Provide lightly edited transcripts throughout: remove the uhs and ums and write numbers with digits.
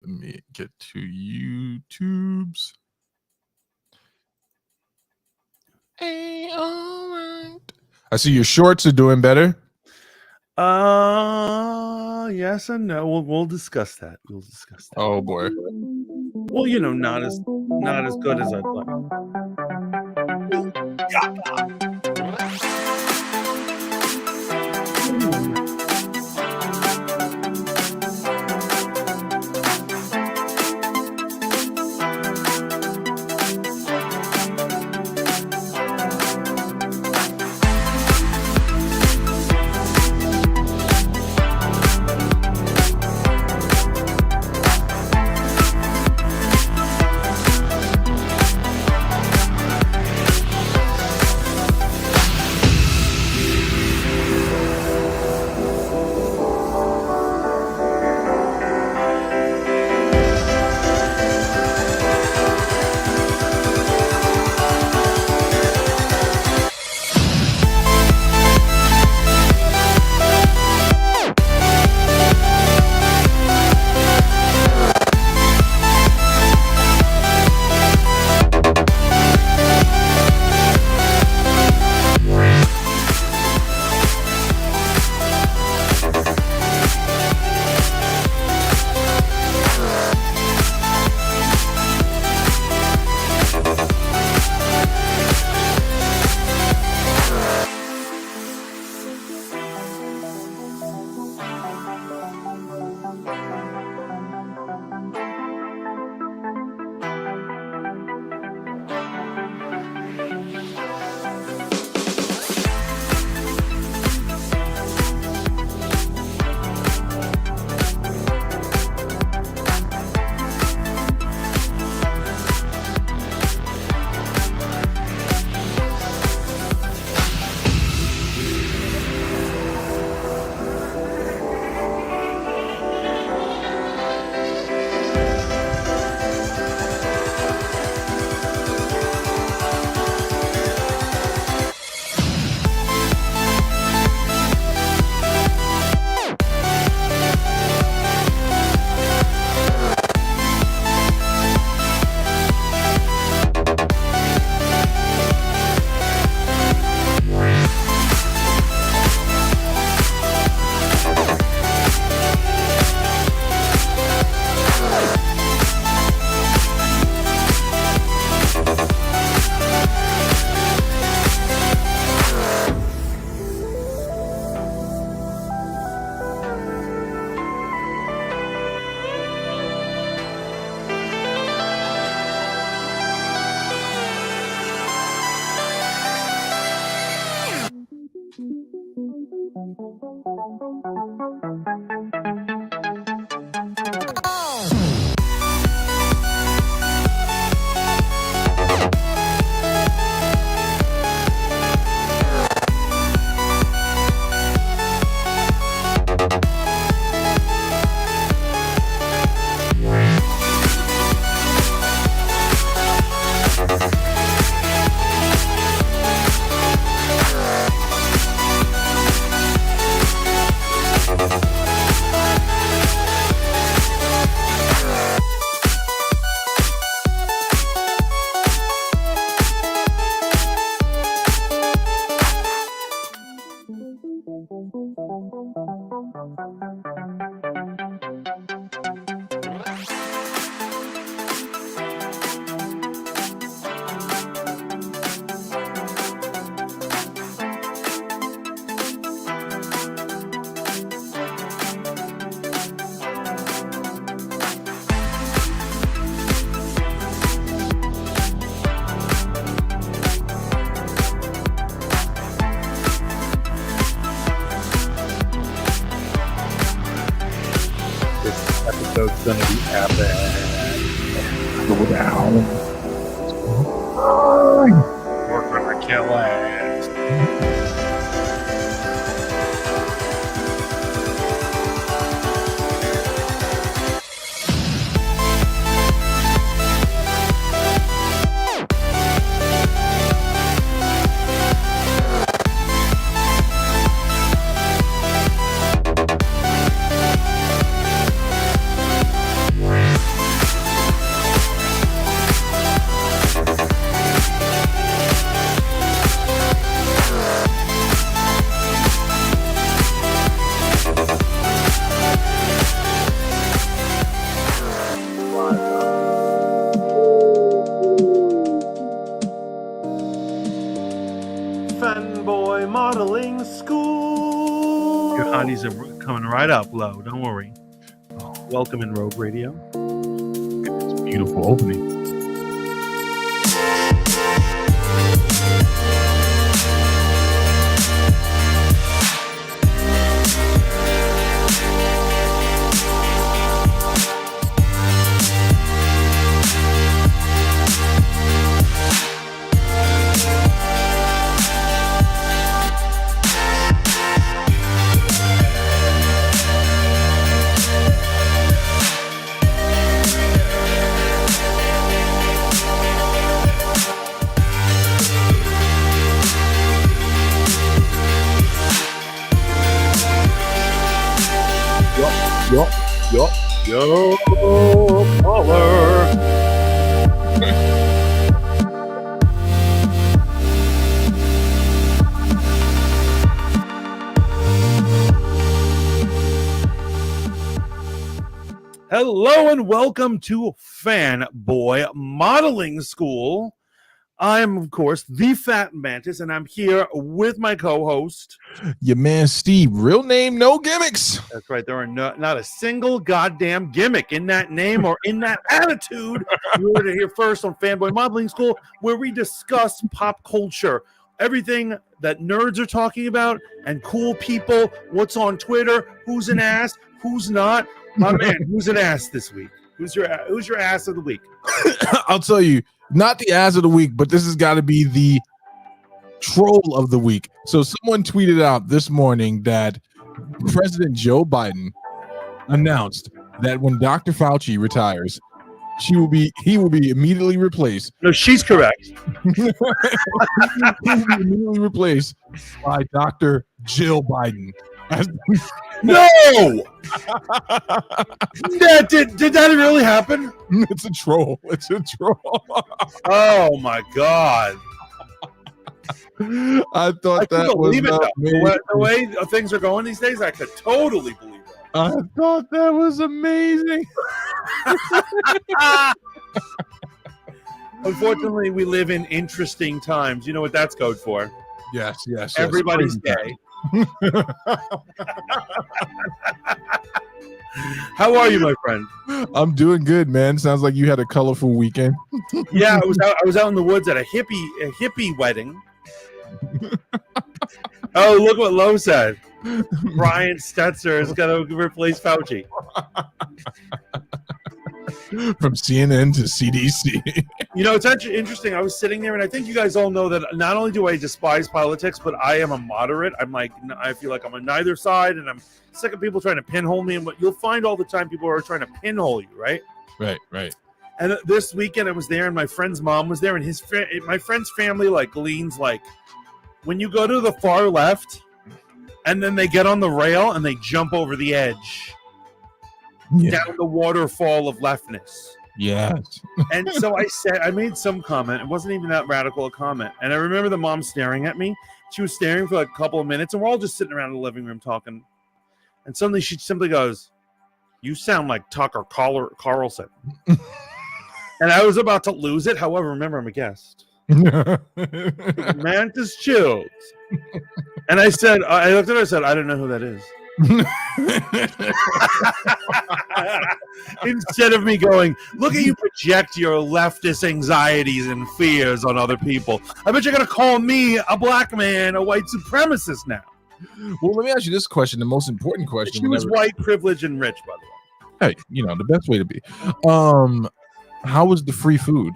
me get to YouTube's. Hey, all right. I see your shorts are doing better. Yes and no. We'll discuss that. We'll discuss that. Oh boy. Well, not as good as I'd like. Episode's gonna be epic. Go down. We're gonna kill it. coming right up low. Don't worry. Welcome in Rogue Radio. It's a beautiful opening. Yo, caller. Hello and welcome to Fanboy Modeling School. I'm, of course, the Fat Mantis, and I'm here with my co-host. Your man Steve, real name, no gimmicks. That's right. There are not a single goddamn gimmick in that name or in that attitude. You heard it here first on Fanboy Modeling School, where we discuss pop culture, everything that nerds are talking about, and cool people, what's on Twitter, who's an ass, who's not. My man, who's an ass this week? Who's your ass of the week? I'll tell you, not the ass of the week, but this has got to be the troll of the week. So someone tweeted out this morning that President Joe Biden announced that when Dr. Fauci retires, he will be immediately replaced. No, she's correct. He will be immediately replaced by Dr. Jill Biden. No! Did that really happen? It's a troll. It's a troll. Oh my god! I thought that was the way things are going these days. I could totally believe that. I thought that was amazing. Unfortunately, we live in interesting times. You know what that's code for? Yes. Everybody's gay. How are you, my friend? I'm doing good, man. Sounds like you had a colorful weekend. Yeah, I was out in the woods at a hippie wedding. Oh, look what Lowe said. Brian Stetzer is going to replace Fauci. From CNN to CDC. You know, it's actually interesting. I was sitting there, and I think you guys all know that not only do I despise politics, but I am a moderate. I feel like I'm on neither side, and I'm sick of people trying to pinhole me. And what you'll find all the time, people are trying to pinhole you, right? Right. And this weekend, I was there, and my friend's mom was there, and my friend's family leans when you go to the far left, and then they get on the rail and they jump over the edge. Yeah. Down the waterfall of leftness. Yes. And so I made some comment. It wasn't even that radical a comment. And I remember the mom staring at me. She was staring for like a couple of minutes, and we're all just sitting around in the living room talking. And suddenly she simply goes, "You sound like Tucker Carlson." And I was about to lose it. However, remember, I'm a guest. Mantis chills. And I looked at her and I said, "I don't know who that is." Instead of me going, "Look at you project your leftist anxieties and fears on other people. I bet you're going to call me a black man, a white supremacist now." Well, let me ask you this question, the most important question. She was white, privileged, and rich, by the way. Hey, the best way to be. How was the free food?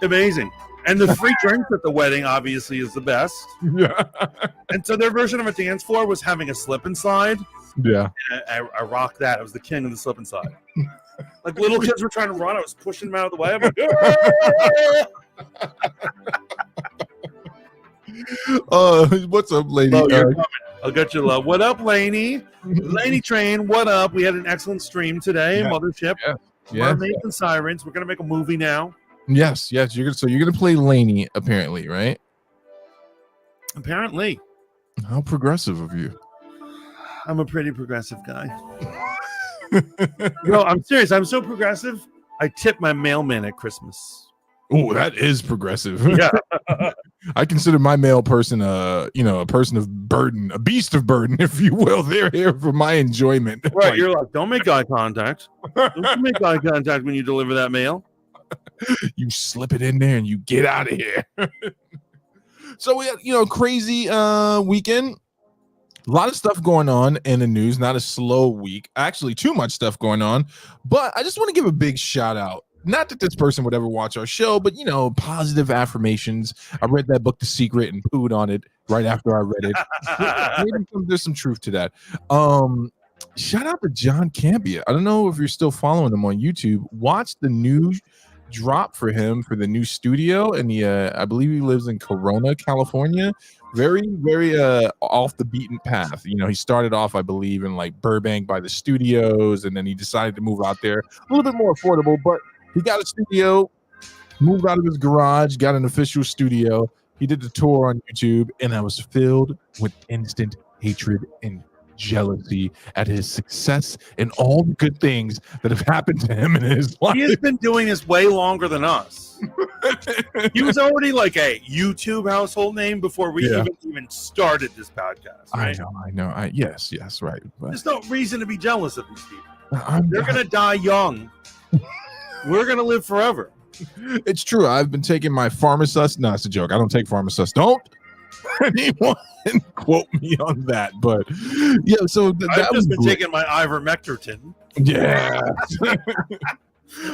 Amazing. And the free drinks at the wedding obviously is the best. Yeah. And so their version of a dance floor was having a slip and slide. Yeah. And I rocked that. I was the king of the slip and slide. Like little kids were trying to run. I was pushing them out of the way. I'm like, what's up, lady? I'll get you love. What up, Laney? Laney Train, what up? We had an excellent stream today. Yeah. Mothership. Yeah. Mermaids and Sirens. We're going to make a movie now. Yes. You're gonna play Laney, apparently, right? Apparently. How progressive of you. I'm a pretty progressive guy. No, I'm serious. I'm so progressive. I tip my mailman at Christmas. Oh, that is progressive. Yeah. I consider my male person a person of burden, a beast of burden, if you will. They're here for my enjoyment. Right, you're like, don't make eye contact. Don't make eye contact when you deliver that mail. You slip it in there and you get out of here. So we had, crazy weekend. A lot of stuff going on in the news, not a slow week. Actually, too much stuff going on. But I just want to give a big shout out. Not that this person would ever watch our show, but, positive affirmations. I read that book, The Secret, and pooed on it right after I read it. Maybe there's some truth to that. Shout out to John Campia. I don't know if you're still following him on YouTube. Watch the new drop for him for the new studio. And I believe he lives in Corona, California. Very, very off the beaten path. He started off, I believe, in like Burbank by the studios, and then he decided to move out there a little bit more affordable, but he got a studio, moved out of his garage, got an official studio. He did the tour on YouTube, and I was filled with instant hatred and jealousy at his success and all the good things that have happened to him in his life. He has been doing this way longer than us. He was already like a YouTube household name before we even started this podcast. Right? I know. Yes, right. But there's no reason to be jealous of these people. They're going to die young. We're going to live forever. It's true. I've been taking my Pharmasus. No, it's a joke. I don't take Pharmasus. Don't anyone quote me on that. But yeah, so I've just been taking my ivermectin. Yeah.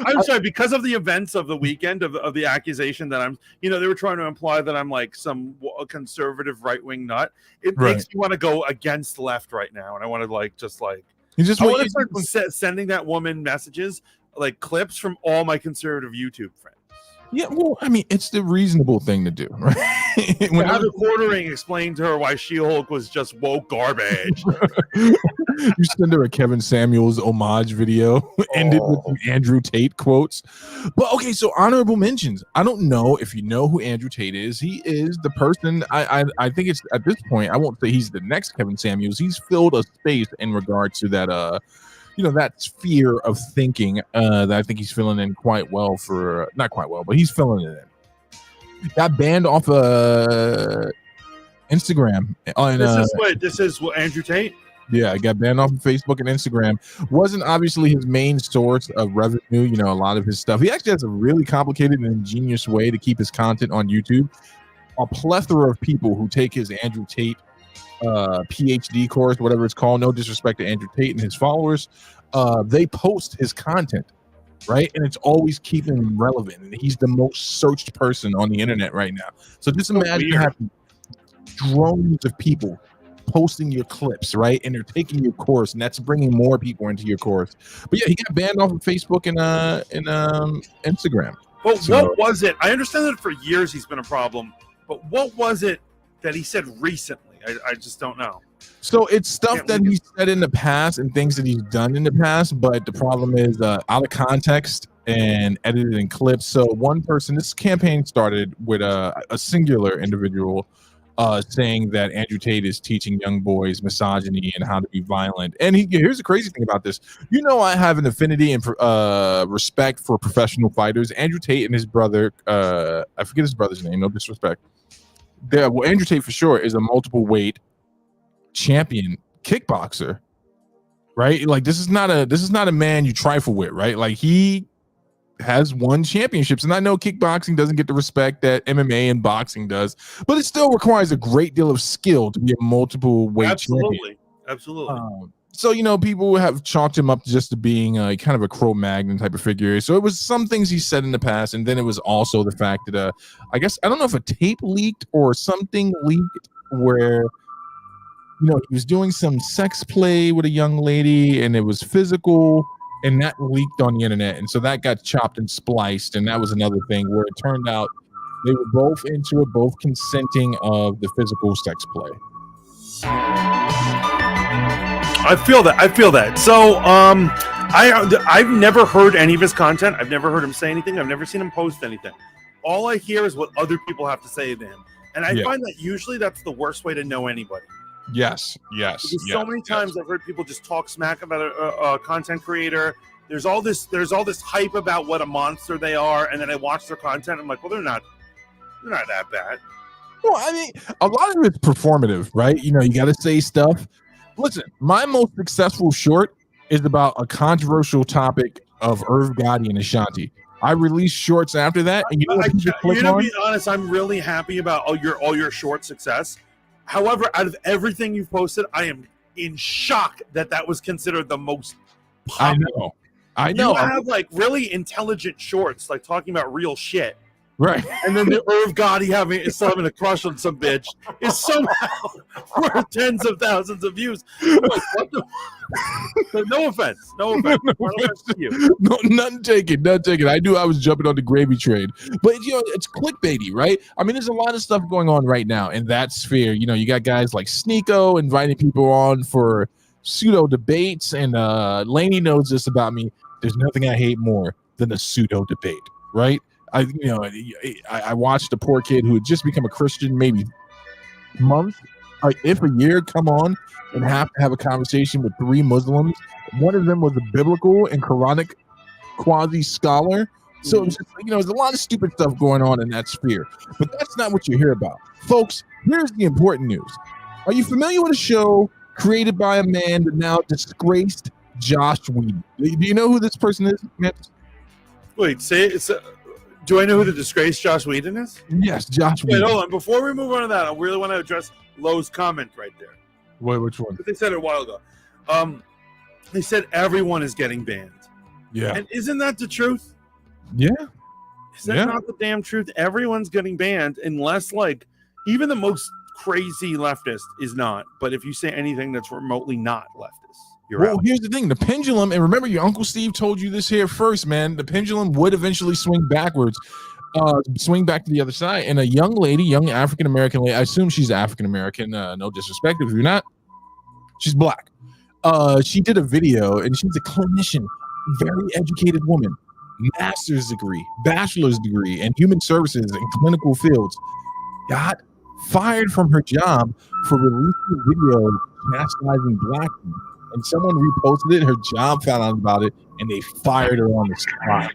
I'm sorry, because of the events of the weekend of the accusation that I'm, they were trying to imply that I'm like some conservative right-wing nut. It makes me want to go against left right now. And I want to I want to start sending that woman messages, like clips from all my conservative YouTube friends. Yeah, well, I mean, it's the reasonable thing to do, right? When Heather Quartering explained to her why She-Hulk was just woke garbage. You send her a Kevin Samuels homage video, ended with some Andrew Tate quotes. But okay, so honorable mentions. I don't know if you know who Andrew Tate is. He is the person. I think it's at this point. I won't say he's the next Kevin Samuels. He's filled a space in regard to that. That sphere of thinking that I think he's filling in quite well for, not quite well, but he's filling it in. Got banned off Instagram. This is what Andrew Tate? Yeah, I got banned off of Facebook and Instagram. Wasn't obviously his main source of revenue, a lot of his stuff. He actually has a really complicated and ingenious way to keep his content on YouTube. A plethora of people who take his Andrew Tate PhD course, whatever it's called, no disrespect to Andrew Tate and his followers, they post his content, right? And it's always keeping him relevant. And he's the most searched person on the internet right now. So just imagine having drones of people posting your clips, right? And they're taking your course, and that's bringing more people into your course. But yeah, he got banned off of Facebook and Instagram. Well, what was it? I understand that for years he's been a problem, but what was it that he said recently? I just don't know. So it's stuff that he said in the past and things that he's done in the past, but the problem is out of context and edited in clips. So one person, this campaign started with a singular individual saying that Andrew Tate is teaching young boys misogyny and how to be violent. And here's the crazy thing about this. I have an affinity and respect for professional fighters. Andrew Tate and his brother, I forget his brother's name, no disrespect. Andrew Tate for sure is a multiple weight champion kickboxer, right? Like this is not a man you trifle with, right? Like he has won championships, and I know kickboxing doesn't get the respect that MMA and boxing does, but it still requires a great deal of skill to be a multiple weight champion. Absolutely. So, people have chalked him up just to being kind of a Cro-Magnon type of figure. So it was some things he said in the past. And then it was also the fact that, I guess, I don't know if a tape leaked or something leaked where, he was doing some sex play with a young lady and it was physical, and that leaked on the internet. And so that got chopped and spliced. And that was another thing where it turned out they were both into it, both consenting of the physical sex play. I feel that. So, I've never heard any of his content. I've never heard him say anything. I've never seen him post anything. All I hear is what other people have to say to him. And I find that usually that's the worst way to know anybody. Yes. Because so many times I've heard people just talk smack about a content creator. There's all this hype about what a monster they are, and then I watch their content. I'm like, well, they're not that bad. Well, I mean, a lot of it's performative, right? You know, you got to say stuff. Listen, my most successful short is about a controversial topic of Irv Gotti and Ashanti. I released shorts after that, and you know what people click to on? be honest, I'm really happy about all your short success. However, out of everything you've posted, I am in shock that was considered the most popular. I know. You have like really intelligent shorts, like talking about real shit. Right. And then the Irv Gotti having a crush on some bitch is somehow worth tens of thousands of views. Like, what the? No offense. No offense. No offense to you. No, none taken. I knew I was jumping on the gravy train, but you know, it's clickbaity, right? I mean, there's a lot of stuff going on right now in that sphere. You know, you got guys like Sneeko inviting people on for pseudo debates, and Lainey knows this about me. There's nothing I hate more than a pseudo debate, right? I watched a poor kid who had just become a Christian maybe month, if a year, come on and have to have a conversation with 3 Muslims. One of them was a biblical and Quranic quasi scholar. So it was just, you know, there's a lot of stupid stuff going on in that sphere. But that's not what you hear about. Folks, here's the important news. Are you familiar with a show created by a man that now disgraced Josh Whedon? Do you know who this person is, man? Wait, say it. Do I know who the disgraced Josh Whedon is? Yes, Josh Whedon. Wait, hold on. Before we move on to that, I really want to address Lowe's comment right there. Wait, which one? They said it a while ago. They said everyone is getting banned. Yeah. And isn't that the truth? Yeah. Is that not the damn truth? Everyone's getting banned unless, like, even the most crazy leftist is not. But if you say anything that's remotely not leftist, you're out. Here's the thing. The pendulum, and remember your Uncle Steve told you this here first, man. The pendulum would eventually swing backwards, swing back to the other side. And a young lady, young African-American lady, I assume she's African-American, no disrespect if you're not, she's black. She did a video, and she's a clinician, very educated woman, master's degree, bachelor's degree, and human services and clinical fields, got fired from her job for releasing a video chastising black people. And someone reposted it, her job found out about it, and they fired her on the spot.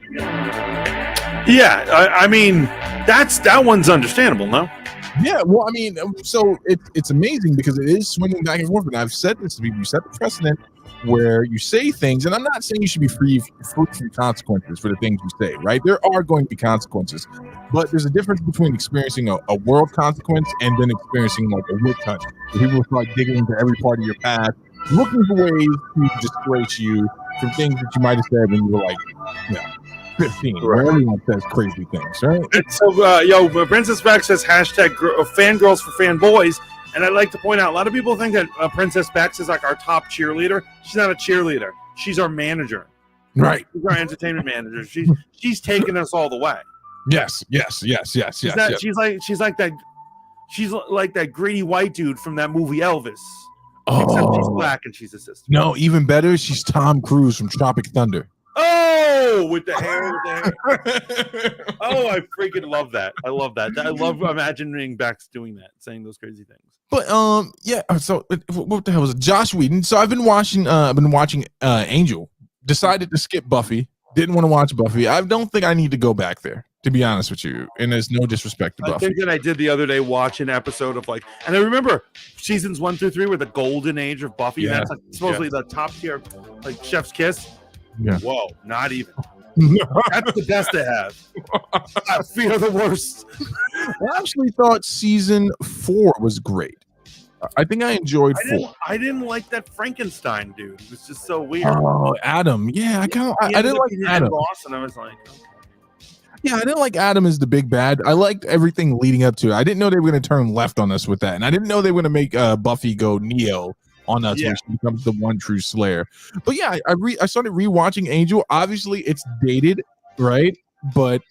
Yeah, I mean, that one's understandable, no? Yeah, well, I mean, so it's amazing because it is swinging back and forth. And I've said this to people: you set the precedent where you say things, and I'm not saying you should be free from consequences for the things you say, right? There are going to be consequences, but there's a difference between experiencing a world consequence and then experiencing like a witch hunt. People start digging into every part of your past, looking for ways to disgrace you from things that you might have said when you were like, 15, where everyone says crazy things, right? So, Princess Beck says hashtag fangirls for fanboys. And I'd like to point out, a lot of people think that Princess Bex is like our top cheerleader. She's not a cheerleader. She's our manager. Right. She's our entertainment manager. She's taking us all the way. Yes. She's like that greedy white dude from that movie Elvis. Except she's black and she's a sister. No, even better, she's Tom Cruise from Tropic Thunder. Oh, with the hair. Oh, I freaking love that. I love that. I love imagining Bex doing that, saying those crazy things. But yeah. So what the hell was it? Josh Whedon. So I've been watching Angel. Decided to skip Buffy. Didn't want to watch Buffy. I don't think I need to go back there, to be honest with you. And there's no disrespect to Buffy. I think that I did the other day watch an episode of and I remember seasons 1 through 3 were the golden age of Buffy. Yeah. That's supposedly the top tier, like Chef's Kiss. Yeah. Whoa, not even. That's the best to have. I fear the worst. I actually thought season 4 was great. I think I enjoyed 4. I didn't like that Frankenstein dude. It was just so weird. Oh, Adam. Yeah, I didn't like Adam. Boss, and I was like, yeah, I didn't like Adam as the big bad. I liked everything leading up to it. I didn't know they were going to turn left on us with that, and I didn't know they were going to make Buffy go Neo on us, when she becomes the one true Slayer. But yeah, I started rewatching Angel. Obviously, it's dated, right? But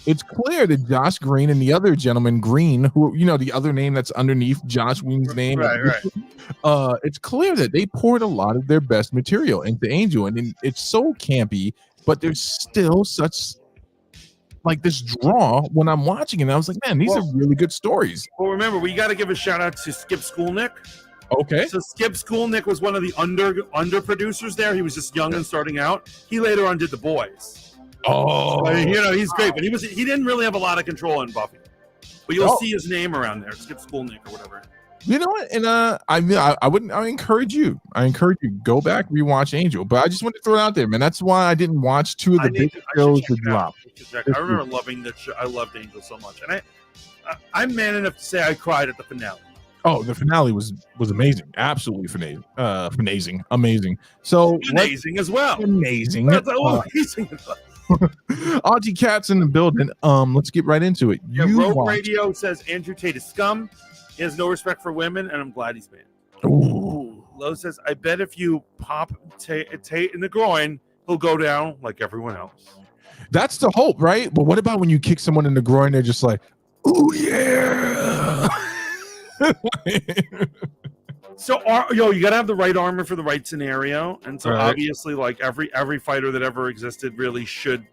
it's clear that Josh Green and the other gentleman, Green, who, the other name that's underneath Josh Whedon's name, right. It's clear that they poured a lot of their best material into Angel, and it's so campy, but there's still such like this draw when I'm watching it. And I was like, man, these are really good stories. Well, remember, we got to give a shout out to Skip Skulnick. Okay. So Skip Skulnick was one of the under producers there. He was just young and starting out. He later on did The Boys. Oh, he's great, but he didn't really have a lot of control in Buffy. but you'll Oh. see his name around there. Skip Skolnick or whatever. You know what? And I encourage you. Go back, rewatch Angel. But I just want to throw it out there, man. That's why I didn't watch two of the big shows that dropped. I remember loving that show. I loved Angel so much, and I'm man enough to say I cried at the finale. Oh, the finale was amazing. Absolutely amazing. So Amazing as well. Amazing. That's amazing. Auntie Cat's in the building. Let's get right into it. Yeah, Rogue Radio says Andrew Tate is scum. He has no respect for women, and I'm glad he's banned. Ooh. Lowe says, I bet if you pop Tate in the groin, he'll go down like everyone else. That's the hope, right? But what about when you kick someone in the groin? They're just like, "Ooh yeah." So, you gotta have the right armor for the right scenario, and so obviously, like every fighter that ever existed really should,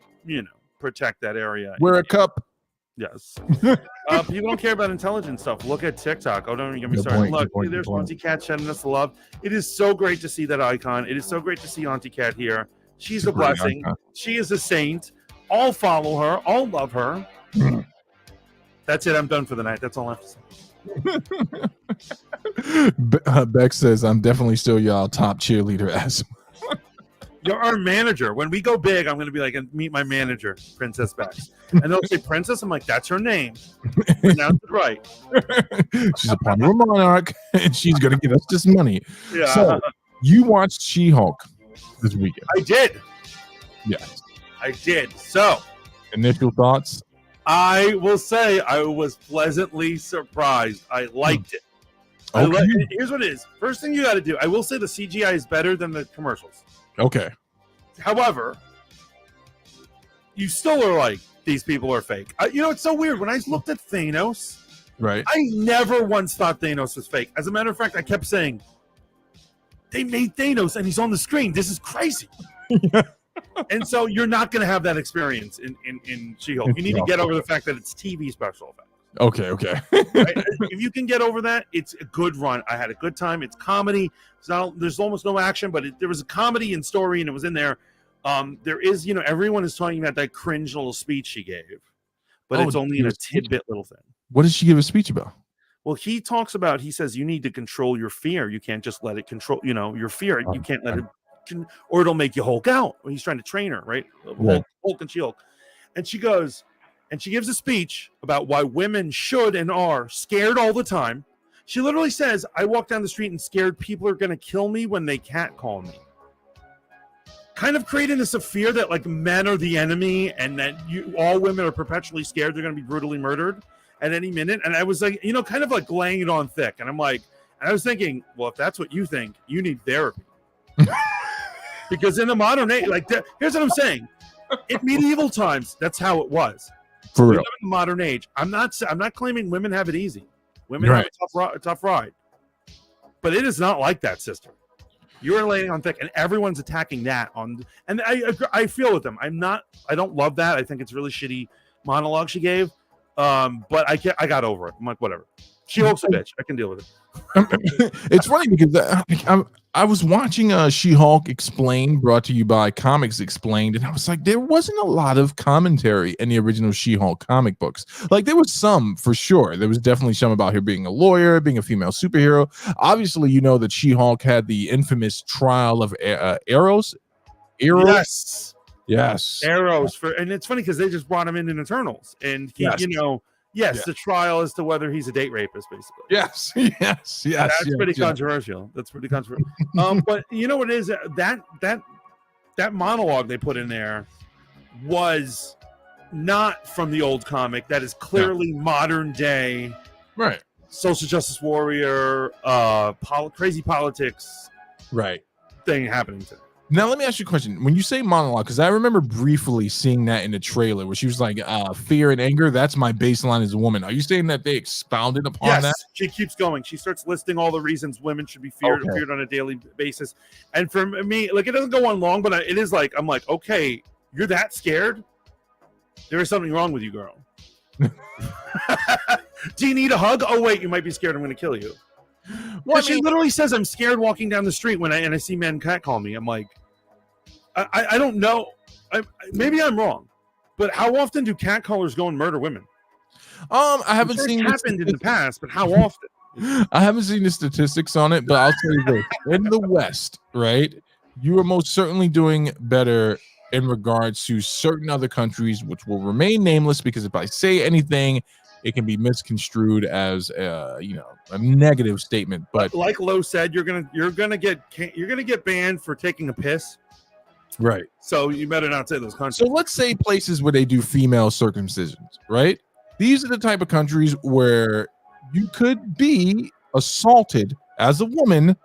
protect that area. Wear a cup. Yes. People don't care about intelligent stuff. Look at TikTok. Oh, don't get me started. Look, there's Auntie Cat sending us love. It is so great to see that icon. It is so great to see Auntie Cat here. She's a blessing. Icon. She is a saint. I'll follow her. I'll love her. That's it. I'm done for the night. That's all I have to say. Beck says, I'm definitely still y'all top cheerleader ass. You're our manager. When we go big, I'm going to be like, meet my manager, Princess Bex. And they'll say, Princess? I'm like, that's her name. Pronounce it right. She's a part of a monarch, and she's going to give us this money. Yeah. So, you watched She-Hulk this weekend. I did. Yes. I did. So, initial thoughts? I will say I was pleasantly surprised. I liked it. Okay. Here's what it is. First thing you got to do, I will say the CGI is better than the commercials. Okay. However, you still are like, these people are fake. It's so weird. When I looked at Thanos, right, I never once thought Thanos was fake. As a matter of fact, I kept saying, they made Thanos and he's on the screen. This is crazy. And so you're not going to have that experience in She-Hulk. You need to get over the fact that it's TV special effects. Okay. Right? If you can get over that, it's a good run. I had a good time. It's comedy. There's almost no action, but there was a comedy and story, and it was in there. There is, everyone is talking about that cringe little speech she gave, but it's only in a tidbit little thing. What did she give a speech about? Well, he says you need to control your fear. You can't just let it control, your fear. You can't let it, or it'll make you Hulk out. He's trying to train her, right? Hulk and She-Hulk. And she goes, and she gives a speech about why women should and are scared all the time. She literally says, I walk down the street and scared people are going to kill me when they catcall me. Kind of creating this fear that like men are the enemy and that all women are perpetually scared they're going to be brutally murdered at any minute. And I was like, kind of like laying it on thick. And I was thinking, well, if that's what you think, you need therapy. Because in the modern age, here's what I'm saying. In medieval times, that's how it was. For real. In the modern age, I'm not claiming women have it easy. Women have a tough ride. But it is not like that, sister. You're laying on thick, and everyone's attacking that and I feel with them. I don't love that. I think it's really shitty monologue she gave. But I got over it. I'm like, whatever. She-Hulk's a bitch. I can deal with it. It's funny because I was watching She-Hulk Explained, brought to you by Comics Explained, and I was like, there wasn't a lot of commentary in the original She-Hulk comic books. Like, there was some for sure. There was definitely some about her being a lawyer, being a female superhero. Obviously, you know that She-Hulk had the infamous trial of Eros. Yes. Eros and it's funny because they just brought him in Eternals, and he, the trial as to whether he's a date rapist, basically. Yes. That's pretty controversial. That's pretty controversial. But you know what it is, that monologue they put in there was not from the old comic. That is clearly modern day, right? Social justice warrior, crazy politics, right? Thing happening today. Now, let me ask you a question. When you say monologue, because I remember briefly seeing that in the trailer where she was like, fear and anger, that's my baseline as a woman. Are you saying that they expounded upon that? She keeps going. She starts listing all the reasons women should be feared on a daily basis. And for me, like, it doesn't go on long, but it is like, I'm like, okay, you're that scared? There is something wrong with you, girl. Do you need a hug? Oh, wait, you might be scared. I'm going to kill you. Well, she literally says, I'm scared walking down the street when I see men catcall me. I'm like, I don't know. Maybe I'm wrong, but how often do catcallers go and murder women? I I'm haven't sure seen it's happened in the past, but how often? I haven't seen the statistics on it, but I'll tell you this: in the West, right, you are most certainly doing better in regards to certain other countries, which will remain nameless because if I say anything, it can be misconstrued as a negative statement. But Like Lo said, you're gonna get banned for taking a piss. right. So you better not say those countries. So let's say places where they do female circumcisions, right? These are the type of countries where you could be assaulted as a woman.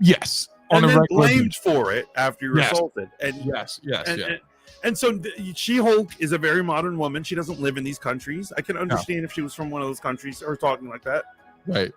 Yes, on and a then regular blamed basis. for it after you're Yes. assaulted. And Yes, and so She-Hulk is a very modern woman. She doesn't live in these countries. I can understand if she was from one of those countries or talking like that. right.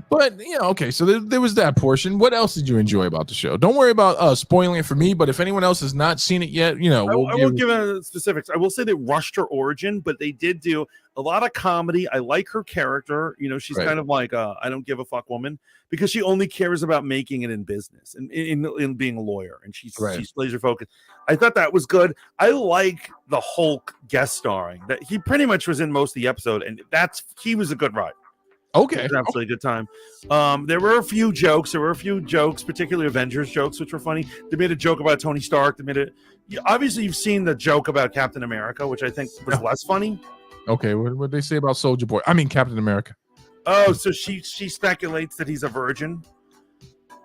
But okay, so there was that portion. What else did you enjoy about the show? Don't worry about spoiling it for me, but if anyone else has not seen it yet, I won't give specifics. I will say they rushed her origin, but they did do a lot of comedy. I like her character. She's Right. kind of like I don't give a fuck woman because she only cares about making it in business and in being a lawyer, and she's laser focused. I thought that was good. I like the Hulk guest starring. That he pretty much was in most of the episode, and he was a good ride. Okay. It was an absolutely good time. There were a few jokes, particularly Avengers jokes, which were funny. They made a joke about Tony Stark. Obviously, you've seen the joke about Captain America, which I think was less funny. Okay, what they say about Soldier Boy? I mean Captain America. Oh, so she speculates that he's a virgin.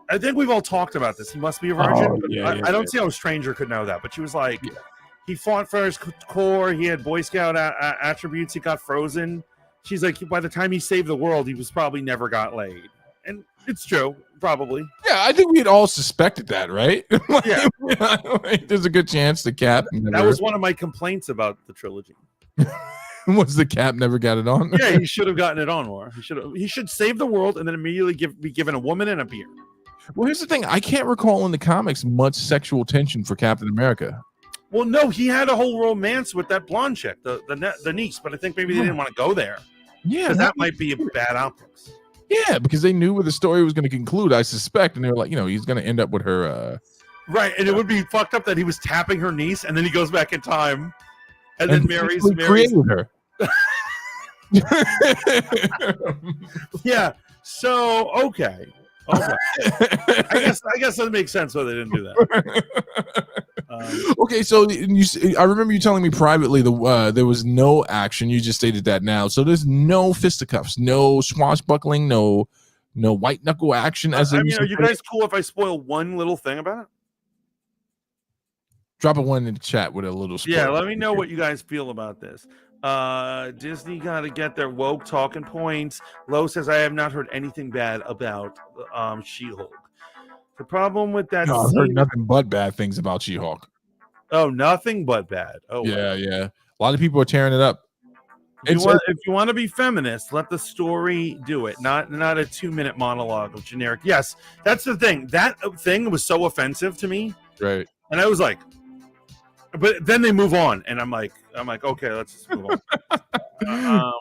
I think we've all talked about this. He must be a virgin. I don't see how a stranger could know that. But she was like, he fought for his core. He had Boy Scout attributes. He got frozen. She's like, by the time he saved the world, he was probably never got laid. And it's true, probably. Yeah, I think we had all suspected that, right? Yeah. There's a good chance the Cap That was one of my complaints about the trilogy. Was the Cap never got it on? Yeah, he should have gotten it on more. He should save the world and then immediately be given a woman and a beer. Well, here's the thing. I can't recall in the comics much sexual tension for Captain America. Well, no, he had a whole romance with that blonde chick, the niece, but I think maybe they didn't want to go there. Yeah, because that might be a bad optics. Yeah, because they knew where the story was going to conclude, I suspect, and they were like, he's going to end up with her. Right, and it would be fucked up that he was tapping her niece, and then he goes back in time, and then marries her. Yeah. So okay. I guess that makes sense why they didn't do that. Okay, so I remember you telling me privately there was no action. You just stated that now. So there's no fisticuffs, no swashbuckling, no white knuckle action. Are you guys cool if I spoil one little thing about it? Drop a one in the chat with a little spoiler. Yeah, let me know what you guys feel about this. Disney got to get their woke talking points. Lo says, I have not heard anything bad about She-Hulk. The problem with that I've heard nothing but bad things about She-Hulk. Oh, nothing but bad. Oh, yeah, yeah. A lot of people are tearing it up. If you want to be feminist, let the story do it, not a 2-minute monologue of generic. Yes, that's the thing. That thing was so offensive to me. Right. And I was like, but then they move on, and I'm like, okay, let's just move on.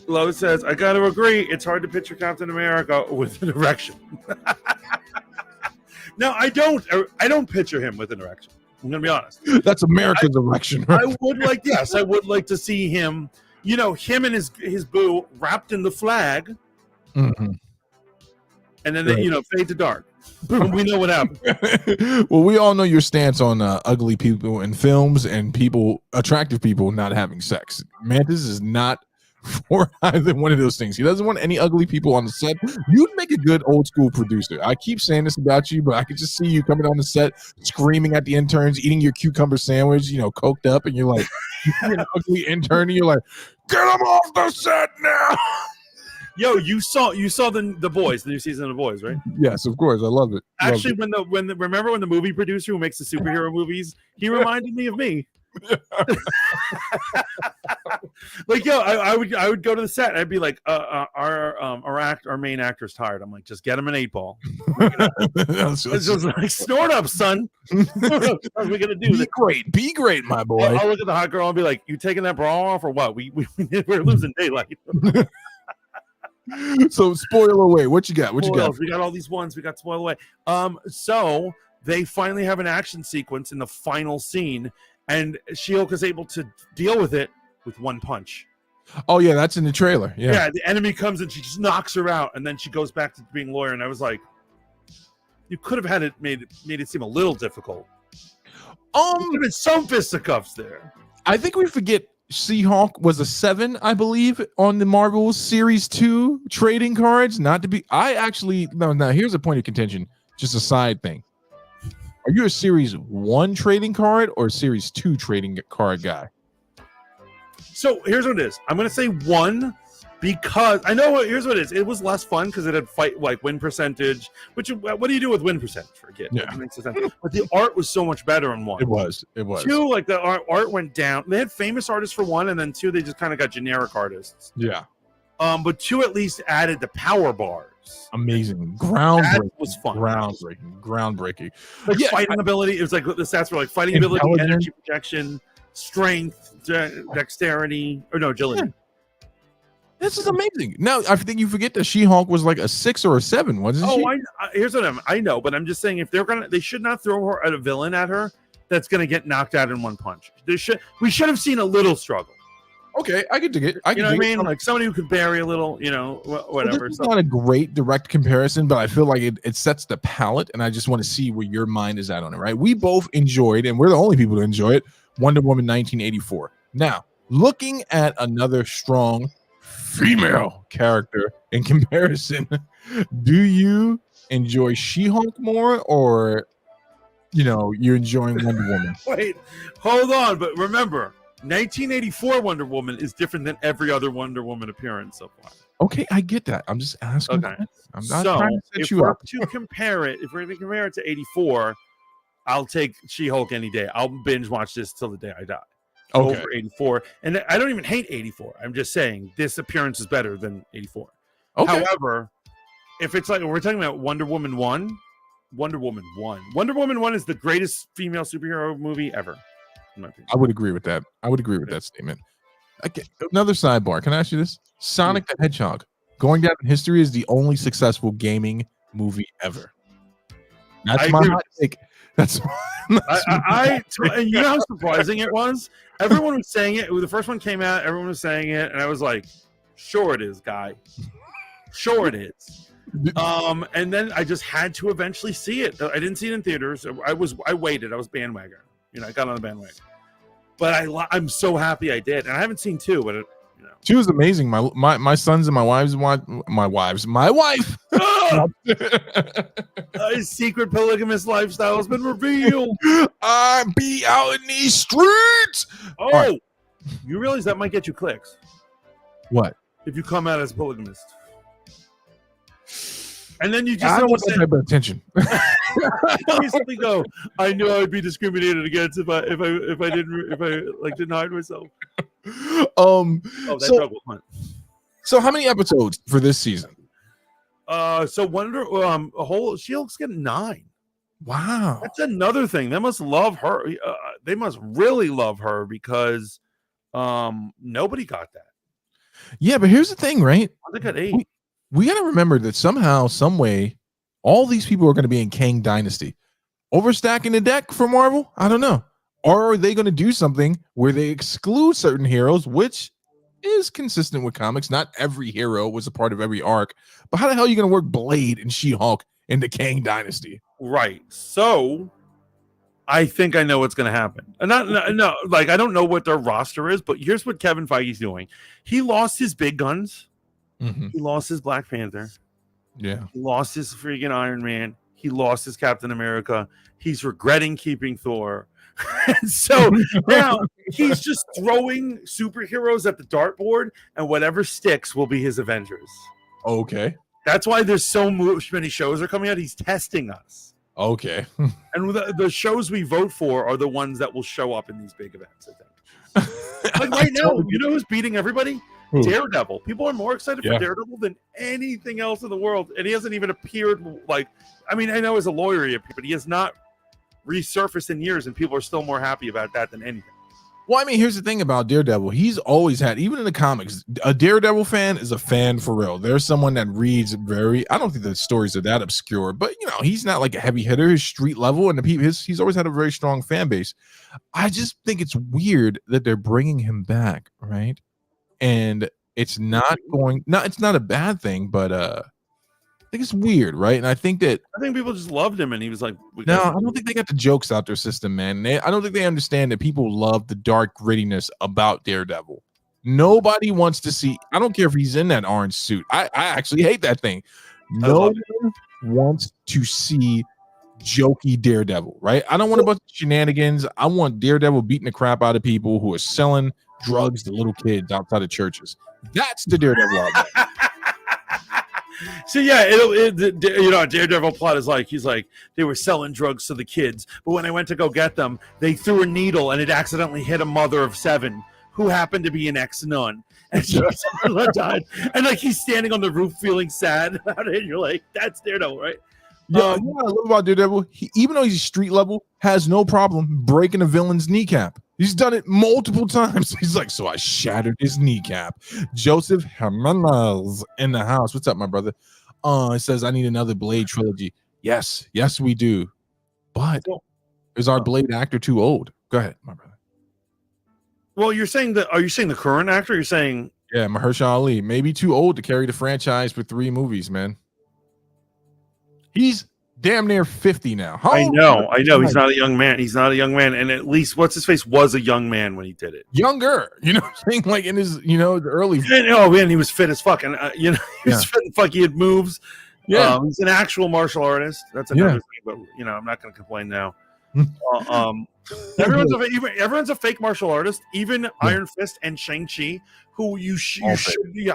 Lo says, I got to agree, it's hard to picture Captain America with an erection. No, I don't picture him with an erection. I'm gonna be honest. That's America's erection. Right? I would like to see him, him and his boo wrapped in the flag, mm-hmm. and then they, fade to dark. Boom, we know what happened. Well, we all know your stance on ugly people in films and attractive people not having sex. Mantis is not for either one of those things. He doesn't want any ugly people on the set. You'd make a good old school producer. I keep saying this about you, but I could just see you coming on the set, screaming at the interns, eating your cucumber sandwich, coked up, and you're like, you're an ugly intern, and you're like, get him off the set now. Yo, you saw the Boys, the new season of the Boys, right? Yes, of course. I love it. Actually, remember when the movie producer who makes the superhero movies, he reminded me of me. Like, yo, I would go to the set and I'd be like, our main actor's tired. I'm like, just get him an 8-ball. It's just like, snort up, son. What are we gonna do? Be great, my boy. I'll look at the hot girl and be like, you taking that bra off or what? We're losing daylight. So spoil away. What you got? We got all these ones. We got spoil away. So they finally have an action sequence in the final scene, and She-Hulk is able to deal with it with one punch. Oh yeah, that's in the trailer. Yeah. The enemy comes and she just knocks her out, and then she goes back to being lawyer. And I was like, you could have had it made it seem a little difficult. There could have been some fisticuffs there. I think we forget She-Hulk was a 7, I believe, on the Marvel Series 2 trading cards. Not to be, now here's a point of contention, just a side thing. Are you a Series 1 trading card or a Series 2 trading card guy? So here's what it is. I'm going to say 1 because I know here's what it is. It was less fun because it had win percentage, which what do you do with win percentage for a kid? Yeah. It makes sense. But the art was so much better in 1. It was. 2, like the art went down. They had famous artists for 1, and then 2, they just kind of got generic artists. Yeah. But 2 at least added the power bars. Amazing. Groundbreaking. That was fun. Groundbreaking. Like fighting ability. It was like the stats were like fighting ability, energy projection, strength, dexterity, or no, agility. Yeah. This is amazing. Now, I think you forget that She-Hulk was like a 6 or a 7, wasn't she? Here's what I know, but I'm just saying if they should not throw her at a villain at her that's gonna get knocked out in one punch. We should have seen a little struggle. Okay, I could dig it. You know what I mean? Like somebody who could bury a little, whatever. Well, this is not a great direct comparison, but I feel like it sets the palette, and I just want to see where your mind is at on it, right? We both enjoyed, and we're the only people to enjoy it, Wonder Woman 1984. Now, looking at another strong female character in comparison, do you enjoy She-Hulk more, or you're enjoying Wonder Woman? Wait, hold on, but remember, 1984 Wonder Woman is different than every other Wonder Woman appearance so far. Okay, I get that. I'm just asking. Okay. I'm not trying to set you up. If we're going to compare it to 84, I'll take She-Hulk any day. I'll binge watch this till the day I die. Okay. Over 84. And I don't even hate 84. I'm just saying this appearance is better than 84. Okay. However, if it's like we're talking about Wonder Woman 1 is the greatest female superhero movie ever. I would agree with that. That statement. Okay, another sidebar. Can I ask you this? Sonic the Hedgehog going down in history as the only successful gaming movie ever. That's my hot take. And you know how surprising it was? Everyone was saying it. The first one came out, everyone was saying it, and I was like, sure it is, guy. Sure it is. And then I just had to eventually see it. I didn't see it in theaters. I waited. I was bandwagon. I got on the bandwagon. But I'm so happy I did. And I haven't seen 2, but 2 is amazing. My sons and my wife. His secret polygamous lifestyle has been revealed. I be out in these streets. Oh, right. You realize that might get you clicks. What? If you come out as polygamist. And then you just I don't want that type of attention. You simply go, I know I'd be discriminated against if I didn't hide myself. So how many episodes for this season? She-Hulk's getting 9. Wow. That's another thing. They must love her. They must really love her because nobody got that. Yeah, but here's the thing, right? They got 8. We got to remember that somehow, some way, all these people are going to be in Kang Dynasty. Overstacking the deck for Marvel? I don't know. Or are they going to do something where they exclude certain heroes, which is consistent with comics? Not every hero was a part of every arc. But how the hell are you going to work Blade and She-Hulk into Kang Dynasty? Right. So I think I know what's going to happen. I don't know what their roster is, but here's what Kevin Feige's doing. He lost his big guns. Mm-hmm. He lost his Black Panther. Yeah. He lost his freaking Iron Man. He lost his Captain America. He's regretting keeping Thor. So now he's just throwing superheroes at the dartboard, and whatever sticks will be his Avengers. Okay. That's why there's so many shows are coming out. He's testing us. Okay. And the shows we vote for are the ones that will show up in these big events, I think. Like right now, you know who's beating everybody? Who? Daredevil. People are more excited for Daredevil than anything else in the world. And he hasn't even appeared I know as a lawyer he appeared, but he has not resurfaced in years, and people are still more happy about that than anything. Well, I mean, here's the thing about Daredevil. He's always had, even in the comics, a Daredevil fan is a fan for real. There's someone that reads I don't think the stories are that obscure, but he's not like a heavy hitter. His street level, and he's always had a very strong fan base. I just think it's weird that they're bringing him back, right? And it's not a bad thing, but I think it's weird, right? And I think people just loved him, and he was like, no, I don't think they got the jokes out their system, man. I don't think they understand that people love the dark grittiness about Daredevil. Nobody wants to see. I don't care if he's in that orange suit. I actually hate that thing. No one wants to see jokey Daredevil, right? I don't want a bunch of shenanigans. I want Daredevil beating the crap out of people who are selling drugs to little kids outside of churches. That's the Daredevil out there. So yeah, Daredevil plot is like, he's like, they were selling drugs to the kids, but when I went to go get them, they threw a needle and it accidentally hit a mother of 7 who happened to be an ex-nun, and she died. And like, he's standing on the roof feeling sad about it, and you're like, that's Daredevil, right? Yeah, you know what I love about Daredevil? Even though he's street level, has no problem breaking a villain's kneecap. He's done it multiple times. He's like, so I shattered his kneecap. Joseph Jimenez in the house. What's up, my brother? It says, I need another Blade trilogy. Yes, we do. But is our Blade actor too old? Go ahead, my brother. Well, are you saying the current actor? You're saying, yeah, Mahershala Ali, maybe too old to carry the franchise for 3 movies, man. He's damn near 50 now. I know. He's not a young man. And at least what's his face was a young man when he did it. Younger, what I'm saying? Like in his, the early. Oh man, he was fit as fuck, and he was fit as fuck. He had moves. Yeah, he's an actual martial artist. That's another thing. But I'm not going to complain now. Everyone's a fake martial artist. Even Iron Fist and Shang-Chi, who you should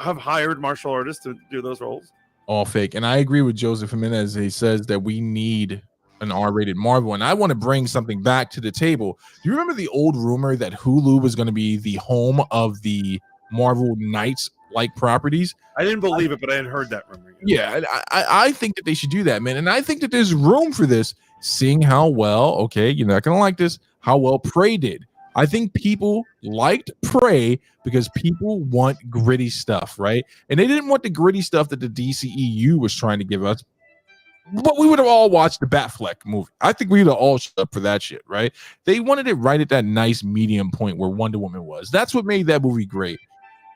have hired martial artists to do those roles. All fake. And I agree with Joseph Jimenez. He says that we need an R-rated Marvel, and I want to bring something back to the table. Do you remember the old rumor that Hulu was going to be the home of the Marvel Knights-like properties? I didn't believe it, but I had heard that rumor. Yeah, I think that they should do that, man. And I think that there's room for this, seeing how well, you're not going to like this, how well Prey did. I think people liked Prey because people want gritty stuff, right? And they didn't want the gritty stuff that the DCEU was trying to give us. But we would have all watched the Batfleck movie. I think we would have all shut up for that shit, right? They wanted it right at that nice medium point where Wonder Woman was. That's what made that movie great.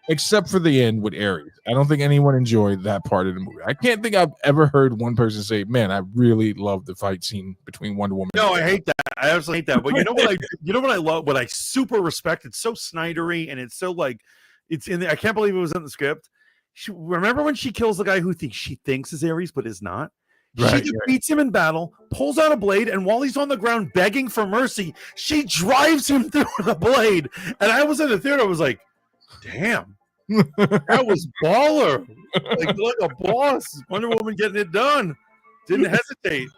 Except for the end with Ares. I don't think anyone enjoyed that part of the movie. I can't think I've ever heard one person say, man, I really love the fight scene between Wonder Woman. No, I hate that. I absolutely hate that. But you know what I love, what I super respect? It's so Snydery, and it's so like, it's in the, I can't believe it was in the script. Remember when she kills the guy who she thinks is Ares but is not? Right, she defeats him in battle, pulls out a blade, and while he's on the ground begging for mercy, she drives him through the blade. And I was in the theater, I was like, damn. That was baller. Like a boss. Wonder Woman getting it done. Didn't hesitate.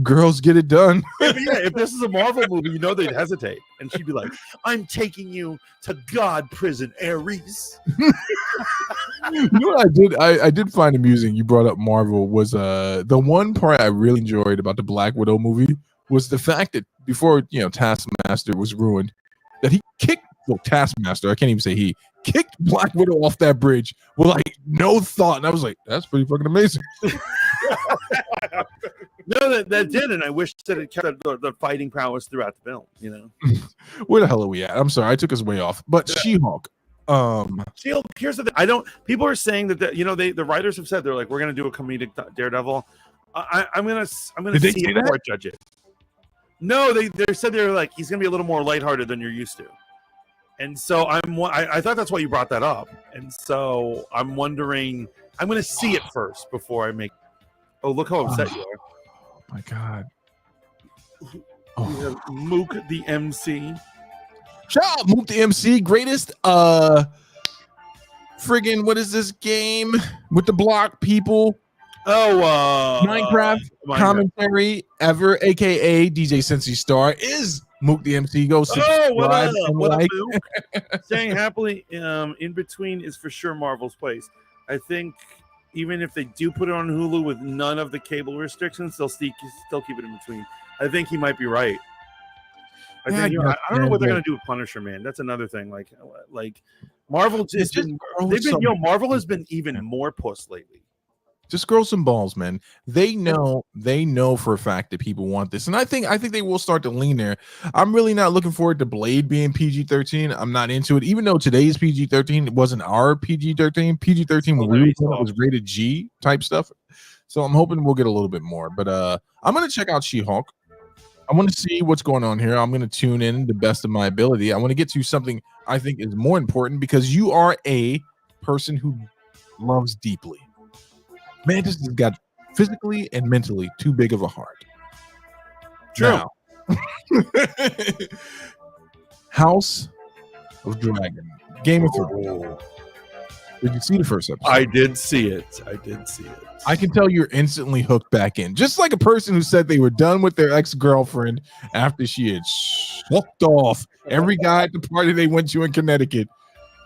Girls get it done. If this is a Marvel movie, they'd hesitate. And she'd be like, I'm taking you to God prison, Ares. You know what I did? I did find amusing. You brought up Marvel was the one part I really enjoyed about the Black Widow movie was the fact that before Taskmaster was ruined, that he kicked Taskmaster. I can't even say he kicked Black Widow off that bridge with like no thought, and I was like, that's pretty fucking amazing. No, that did, and I wish that it kept the fighting prowess throughout the film. Where the hell are we at? I'm sorry, I took us way off. But She-Hulk. She-Hulk. Here's the thing. People are saying that the writers have said they're like, we're gonna do a comedic Daredevil. I'm gonna see it before I judge it. No, they said they're like, he's gonna be a little more lighthearted than you're used to. And so I thought that's why you brought that up. And so I'm wondering, I'm going to see it first before I make. Oh, look how upset you are. Oh my God. Mook the MC. Shout out Mook the MC, greatest friggin' what is this game with the block people? Minecraft commentary ever, aka DJ Sensi Star is Mook the MC. Go subscribe and like. Staying happily in between is for sure Marvel's place. I think even if they do put it on Hulu with none of the cable restrictions, they'll still keep it in between. I think he might be right. I think I don't know what they're gonna do with Punisher, man. That's another thing. Like Marvel Marvel has been even more puss lately. Just grow some balls, man. They know for a fact that people want this, and I think they will start to lean there. I'm really not looking forward to Blade being PG-13. I'm not into it, even though today's PG-13 wasn't our PG-13. PG-13 was rated G type stuff. So I'm hoping we'll get a little bit more. But I'm gonna check out She-Hulk. I want to see what's going on here. I'm going to tune in the best of my ability. I want to get to something I think is more important because you are a person who loves deeply. Mantis has got physically and mentally too big of a heart. True. Now, House of Dragon, Game of Thrones. Did you see the first episode? I did see it. I can tell you're instantly hooked back in. Just like a person who said they were done with their ex-girlfriend after she had sucked off every guy at the party they went to in Connecticut.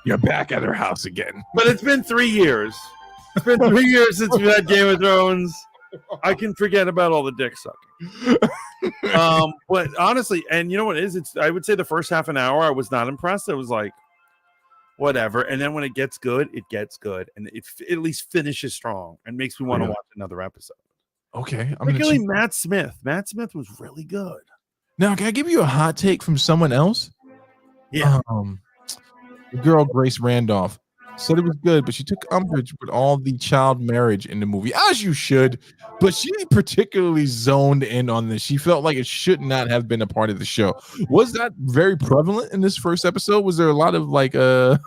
You're back at her house again. But it's been 3 years. It's been 3 years since we had Game of Thrones. I can forget about all the dick sucking. But honestly, and you know what it is? I would say the first half an hour I was not impressed. I was like, whatever. And then when it gets good, and it at least finishes strong and makes me want to watch another episode. Okay, particularly Matt Smith. Matt Smith was really good. Now, can I give you a hot take from someone else? Yeah. The girl Grace Randolph said it was good, but she took umbrage with all the child marriage in the movie, as you should. But she particularly zoned in on this. She felt like it should not have been a part of the show. Was that very prevalent in this first episode? Was there a lot of like Well,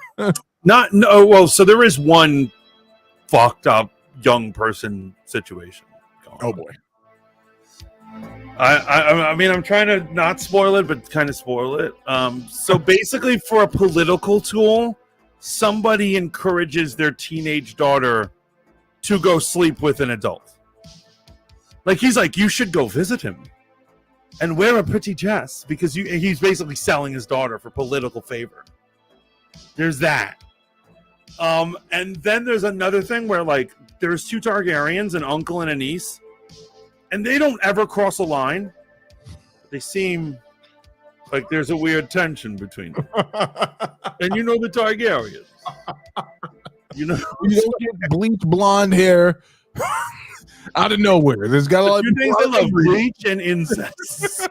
so there is one fucked up young person situation going on. Boy. I mean, I'm trying to not spoil it, but kind of spoil it. So basically, for a political tool, somebody encourages their teenage daughter to go sleep with an adult. Like, he's like, you should go visit him and wear a pretty dress because he's basically selling his daughter for political favor. There's that. And then there's another thing where, like, there's two Targaryens, an uncle and a niece, and they don't ever cross a line. They seem like there's a weird tension between them. And you know the Targaryens. You don't get bleach blonde hair out of nowhere. There's got a lot of things that love bleach and incest.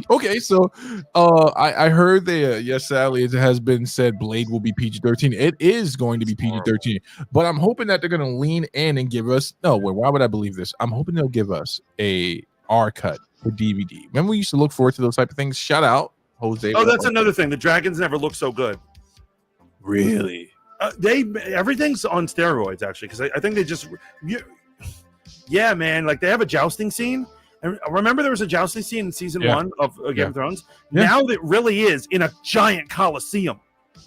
Okay, so I heard that yes, Sally, it has been said Blade will be PG-13. It is going to be PG-13, but I'm hoping that they're going to lean in and give us. Why would I believe this? I'm hoping they'll give us a R cut for DVD. Remember, we used to look forward to those type of things. Shout out, Jose. Oh, that's another thing. The dragons never look so good. Really? Everything's on steroids, actually, because I think they just. Yeah, man. Like, they have a jousting scene. And remember, there was a jousting scene in season 1 of Game of Thrones. Yeah. Now it really is in a giant coliseum,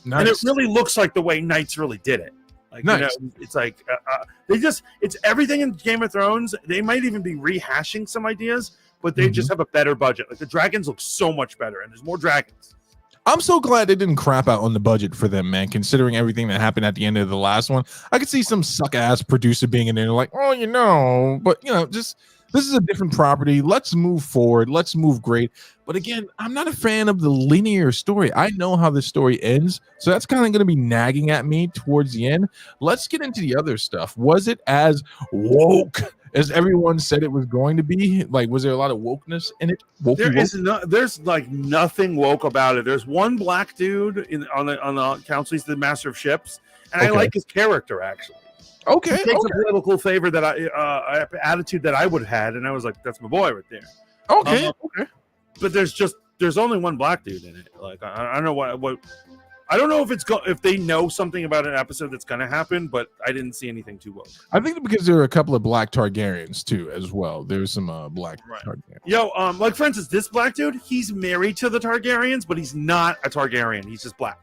nice. And it really looks like the way knights really did it. Like, nice. It's like it's everything in Game of Thrones. They might even be rehashing some ideas, but they just have a better budget. Like, the dragons look so much better, and there's more dragons. I'm so glad they didn't crap out on the budget for them, man, considering everything that happened at the end of the last one. I could see some suck-ass producer being in there like, but, just this is a different property. Let's move forward. Let's move great. But again, I'm not a fan of the linear story. I know how this story ends, so that's kind of going to be nagging at me towards the end. Let's get into the other stuff. Was it as woke as everyone said it was going to be? Like, was there a lot of wokeness in it? There's like nothing woke about it. There's one black dude on the council. He's the master of ships, and I like his character, actually. Okay, he takes a political favor that attitude that I would have had, and I was like, "That's my boy right there." Okay, but there's only one black dude in it. Like, I don't know what I don't know if they know something about an episode that's going to happen, but I didn't see anything too woke. I think because there are a couple of black Targaryens too, as well. There's some black Targaryens. Yo, like for instance, this black dude, he's married to the Targaryens, but he's not a Targaryen. He's just black,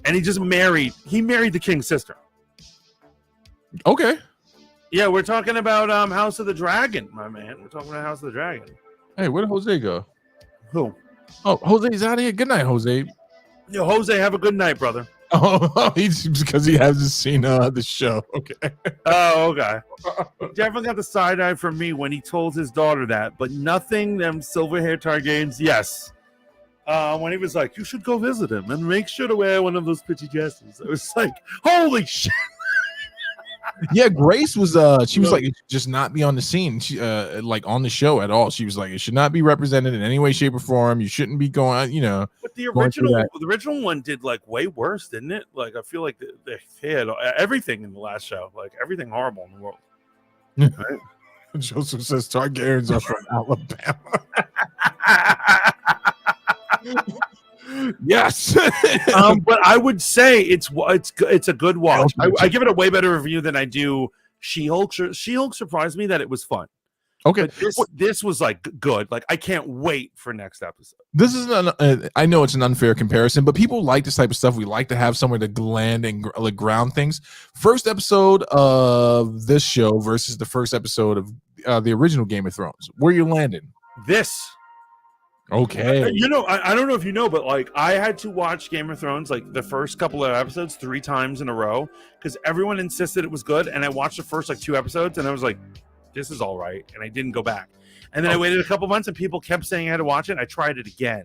and he married the king's sister. Okay. Yeah, we're talking about House of the Dragon, my man. We're talking about House of the Dragon. Hey, where did Jose go? Who? Oh, Jose's out of here. Good night, Jose. Yo, Jose, have a good night, brother. Oh, he's because he hasn't seen the show. Okay. Oh, okay. He definitely got the side eye from me when he told his daughter that, but nothing them silver hair Targaryens. Yes. When he was like, you should go visit him and make sure to wear one of those pitchy dresses. I was like, holy shit. Yeah, Grace was she was like, it should just not be on the scene. She like on the show at all. She was like, it should not be represented in any way, shape, or form. You shouldn't be going, But the original one did like way worse, didn't it? Like I feel like they had everything in the last show, like everything horrible in the world. Right? Joseph says Targaryens are from Alabama. Yes. But I would say it's a good watch. I give it a way better review than I do She-Hulk. She-Hulk surprised me that it was fun. Okay, but this was like good. Like I can't wait for next episode. This is I know it's an unfair comparison, but people like this type of stuff. We like to have somewhere to land and like ground things. First episode of this show versus the first episode of the original Game of Thrones. Where you landing? This. Okay. I don't know if you know, but like I had to watch Game of Thrones like the first couple of episodes 3 times in a row because everyone insisted it was good, and I watched the first like 2 episodes and I was like, this is all right, and I didn't go back. And then I waited a couple months and people kept saying I had to watch it. I tried it again.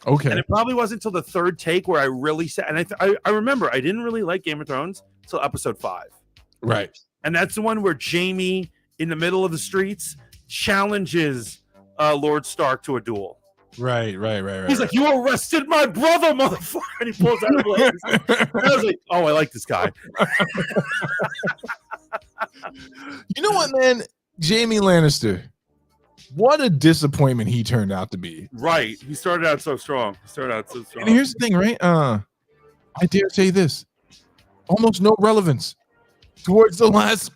Okay. And it probably wasn't until the 3rd take where I really sat. And I remember I didn't really like Game of Thrones until episode 5. Right. And that's the one where Jaime in the middle of the streets challenges Lord Stark to a duel. Right. He's like, you arrested my brother, motherfucker. And he pulls out a blade. And I was like, oh, I like this guy. You know what, man? Jaime Lannister. What a disappointment he turned out to be. Right. He started out so strong. And here's the thing, right? I dare say this. Almost no relevance towards the last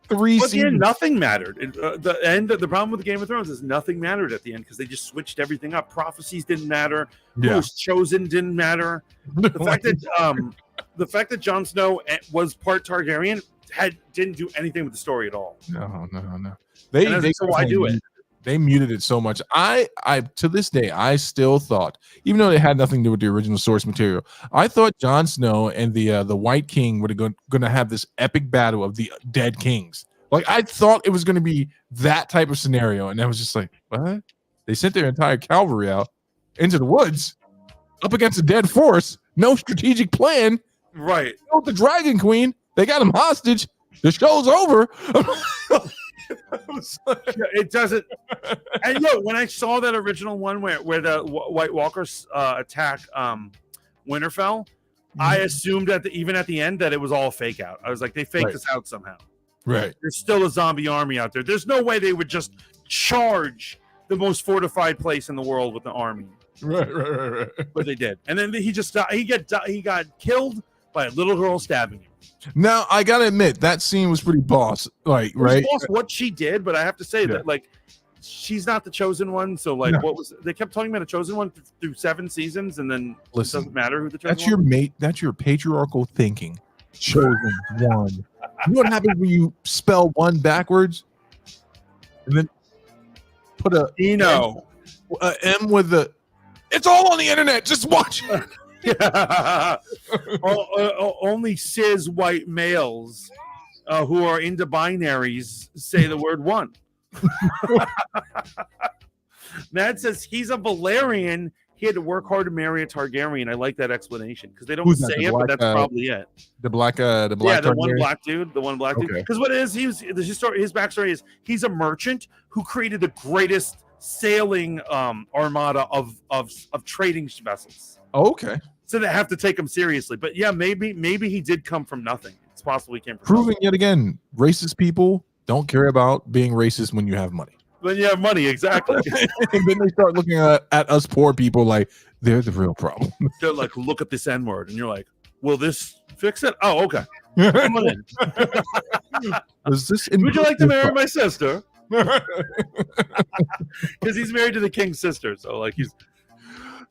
3 seasons. Nothing mattered. The problem with the Game of Thrones is nothing mattered at the end because they just switched everything up. Prophecies didn't matter. Who was chosen didn't matter. The fact that Jon Snow was part Targaryen didn't do anything with the story at all. No. They muted it so much. I to this day, I still thought, even though it had nothing to do with the original source material, I thought Jon Snow and the White King were going to have this epic battle of the dead kings. Like I thought it was going to be that type of scenario, and I was just like, what? They sent their entire cavalry out into the woods, up against a dead force, no strategic plan. Right. Killed the Dragon Queen. They got him hostage. The show's over. It doesn't. And when I saw that original one where the White Walkers attack Winterfell, I assumed even at the end that it was all fake out. I was like, they faked this out somehow. Right. There's still a zombie army out there. There's no way they would just charge the most fortified place in the world with the army. Right. But they did, and then he just he got killed by a little girl stabbing him. Now I gotta admit that scene was pretty boss, like right. Boss what she did, but I have to say that like she's not the chosen one. So like, what was they kept talking about a chosen one through 7 seasons, and then it doesn't matter who the chosen. That's your mate. That's your patriarchal thinking. Chosen one. You know what happens when you spell one backwards, and then put a M with the. It's all on the internet. Just watch it. Only cis white males who are into binaries say the word one. Matt says he's a Valerian. He had to work hard to marry a Targaryen. I like that explanation because they don't say it, but that's probably it. The black the one black dude. Because what it is, his backstory is he's a merchant who created the greatest sailing armada of trading vessels. Okay. So they have to take him seriously. But yeah, maybe he did come from nothing. It's possible he came from proving nothing. Yet again, racist people don't care about being racist when you have money. When you have money, exactly. And then they start looking at us poor people like they're the real problem. They're like, look at this N-word, and you're like, will this fix it? Oh, okay. Come on in. Would you like to marry my sister? Because he's married to the king's sister, so like he's.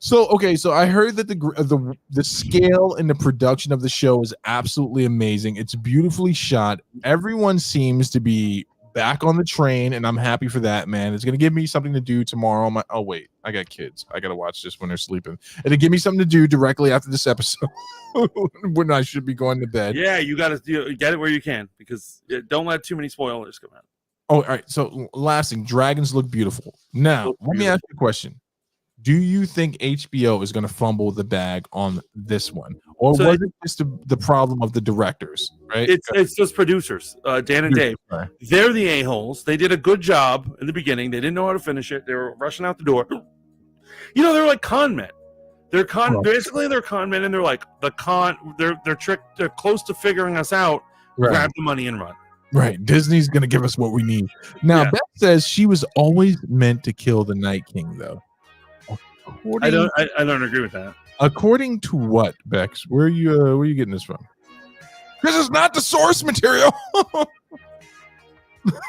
So I heard that the scale and the production of the show is absolutely amazing. It's beautifully shot. Everyone seems to be back on the train, and I'm happy for that, man. It's gonna give me something to do tomorrow. Oh wait, I got kids. I gotta watch this when they're sleeping. It'll give me something to do directly after this episode when I should be going to bed. Yeah, you gotta get it where you can, because don't let too many spoilers come out. Oh, all right. So last thing, dragons look beautiful. Now, let me ask you a question. Do you think HBO is going to fumble the bag on this one, or was it just the problem of the directors? Right? It's those producers, Dan and Dave. Right. They're the a-holes. They did a good job in the beginning. They didn't know how to finish it. They were rushing out the door. You know, they're like con men. They're basically they're con men, and they're like they're tricked. They're close to figuring us out. Right. Grab the money and run. Right. Disney's going to give us what we need. Now, Beth says she was always meant to kill the Night King, though. I don't agree with that. According to what, Bex? Where are you getting this from? This is not the source material.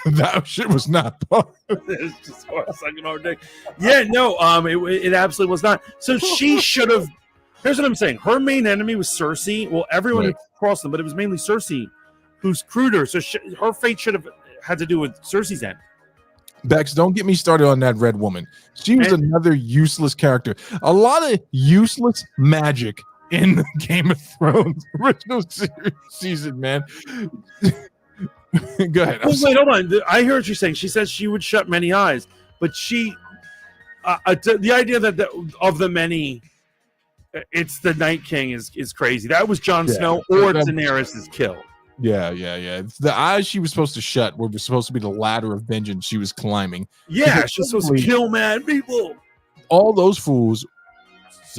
That shit was not. It's just sucking our dick. Yeah, no, it absolutely was not. So she should have. Here's what I'm saying. Her main enemy was Cersei. Well, everyone crossed them, but it was mainly Cersei who's crude her. So her fate should have had to do with Cersei's end. Bex, don't get me started on that red woman. She was another useless character. A lot of useless magic in the Game of Thrones original season, man. Go ahead. Wait, hold on. I hear what you're saying. She says she would shut many eyes, but she, the idea that of the many, it's the Night King is crazy. That was Jon Snow or Daenerys' kill. Yeah. The eyes she was supposed to shut were supposed to be the ladder of vengeance she was climbing. Yeah, she was supposed to kill mad people. All those fools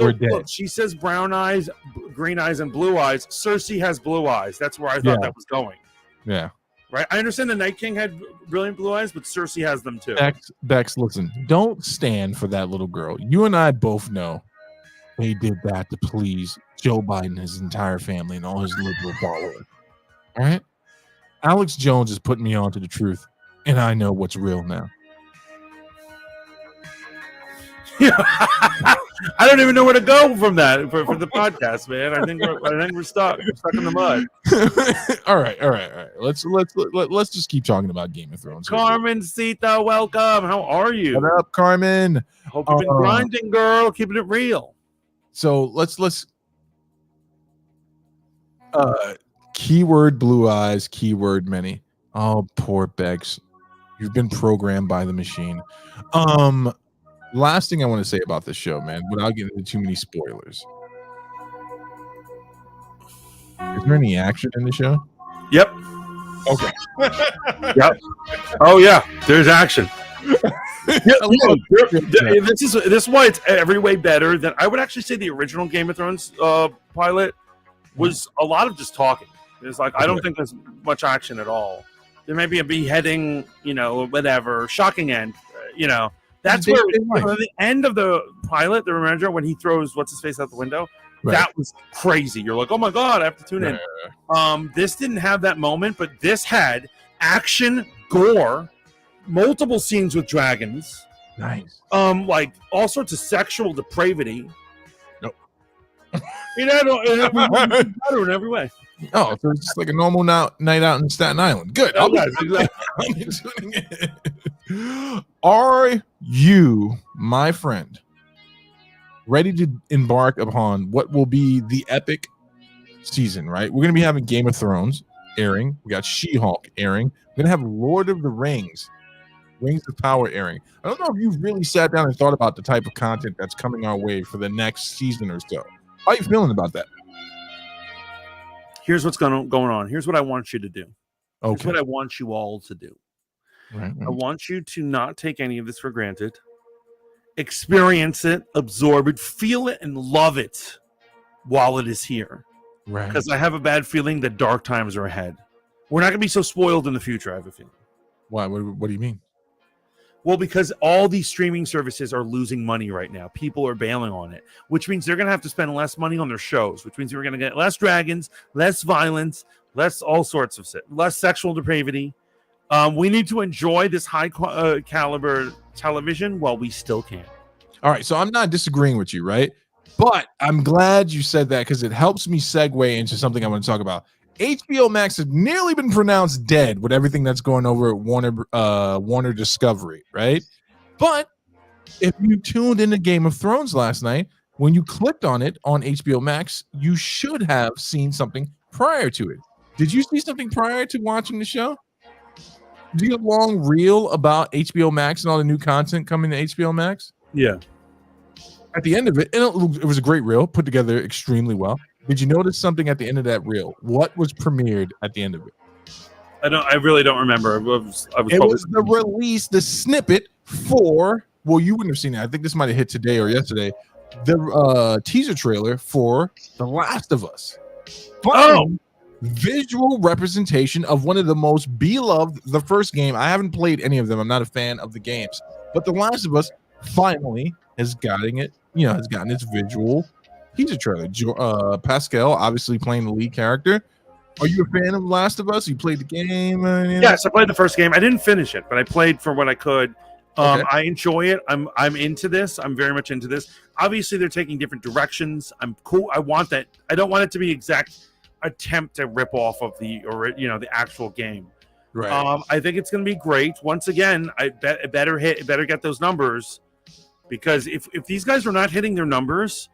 were dead. Look, she says brown eyes, green eyes, and blue eyes. Cersei has blue eyes. That's where I thought that was going. Yeah. Right? I understand the Night King had brilliant blue eyes, but Cersei has them too. Bex, listen, don't stand for that little girl. You and I both know they did that to please Joe Biden and his entire family and all his liberal followers. All right? Alex Jones is putting me on to the truth, and I know what's real now. I don't even know where to go from that for the podcast, man. I think we're stuck. We're stuck in the mud. All right. Let's just keep talking about Game of Thrones. Carmen Sita, welcome. How are you? What up, Carmen? Hope you've been grinding, girl. Keeping it real. So let's keyword blue eyes, keyword many. Oh, poor Bex. You've been programmed by the machine. Last thing I want to say about this show, man, without getting into too many spoilers. Is there any action in the show? Yep. Okay. Yep. Oh yeah, there's action. This is why it's every way better than I would actually say the original Game of Thrones pilot was a lot of just talking. It's like I don't think there's much action at all. There may be a beheading, whatever, shocking end, That's where the end of the in the manager when he throws what's his face out the window. Right. That was crazy. You're like, oh my god, I have to tune in. This didn't have that moment, but this had action, gore, multiple scenes with dragons. Nice. Like all sorts of sexual depravity. Nope. In every way. Oh, so it's just like a normal night out in Staten Island. Good. Are you, my friend, ready to embark upon what will be the epic season, right? We're going to be having Game of Thrones airing. We got She-Hulk airing. We're going to have Lord of the Rings of Power airing. I don't know if you've really sat down and thought about the type of content that's coming our way for the next season or so. How are you feeling about that? Here's what's going on. Here's what I want you to do. Okay. Here's what I want you all to do. Right. I want you to not take any of this for granted. Experience it, absorb it, feel it, and love it while it is here. Right. Because I have a bad feeling that dark times are ahead. We're not going to be so spoiled in the future, I have a feeling. Why? What do you mean? Well, because all these streaming services are losing money right now. People are bailing on it, which means they're going to have to spend less money on their shows, which means we're going to get less dragons, less violence, less all sorts of less sexual depravity. We need to enjoy this high caliber television while we still can. All right, so I'm not disagreeing with you, right? But I'm glad you said that because it helps me segue into something I want to talk about. HBO Max has nearly been pronounced dead with everything that's going over at Warner Discovery, right? But if you tuned into Game of Thrones last night, when you clicked on it on HBO Max, you should have seen something prior to it. Did you see something prior to watching the show? Do you have a long reel about HBO Max and all the new content coming to HBO Max? Yeah. At the end of it, and it was a great reel, put together extremely well. Did you notice something at the end of that reel? What was premiered at the end of it? I really don't remember. It was the release, the snippet for. Well, you wouldn't have seen it. I think this might have hit today or yesterday. The teaser trailer for The Last of Us. Visual representation of one of the most beloved. The first game. I haven't played any of them. I'm not a fan of the games, but The Last of Us finally has gotten it. Has gotten its visual teaser trailer. Pascal, obviously playing the lead character. Are you a fan of The Last of Us? You played the game? Yes, I played the first game. I didn't finish it, but I played for what I could. Okay. I enjoy it. I'm into this. I'm very much into this. Obviously, they're taking different directions. I'm cool. I want that. I don't want it to be exact attempt to rip off of the actual game. Right. I think it's going to be great. Once again, it better get those numbers, because if these guys are not hitting their numbers,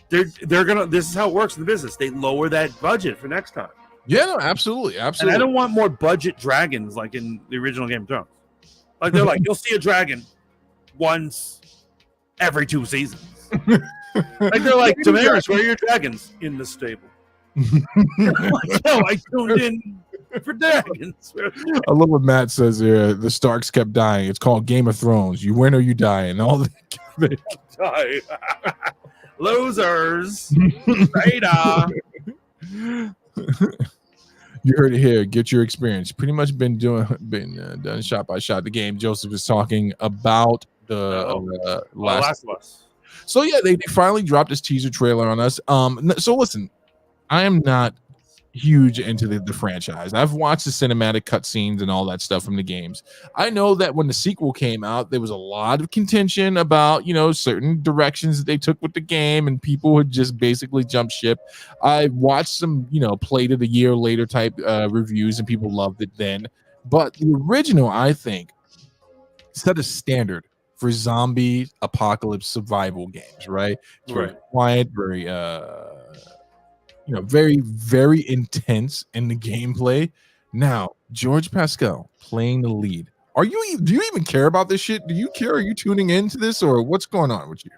they're gonna. This is how it works in the business. They lower that budget for next time. Yeah, no, absolutely. And I don't want more budget dragons like in the original Game of Thrones. Like they're like, you'll see a dragon once every 2 seasons. Like they're like, Daenerys, where are your dragons? In the stable. Like, no, I tuned in for dragons. I love what Matt says here. The Starks kept dying. It's called Game of Thrones. You win or you die, and all the die. Losers. Radar. You heard it here. Get your experience. Pretty much been done shot by shot. The game. Joseph is talking about the Last of Us. So yeah, they finally dropped this teaser trailer on us. So listen, I am not huge into the franchise. I've watched the cinematic cutscenes and all that stuff from the games. I know that when the sequel came out, there was a lot of contention about, certain directions that they took with the game, and people would just basically jump ship. I watched some, played it a year later type reviews, and people loved it then. But the original, I think, set a standard for zombie apocalypse survival games, right? It's very quiet, very very, very intense in the gameplay. Now, George Pascal playing the lead. Do you even care about this shit? Do you care? Are you tuning into this, or what's going on with you?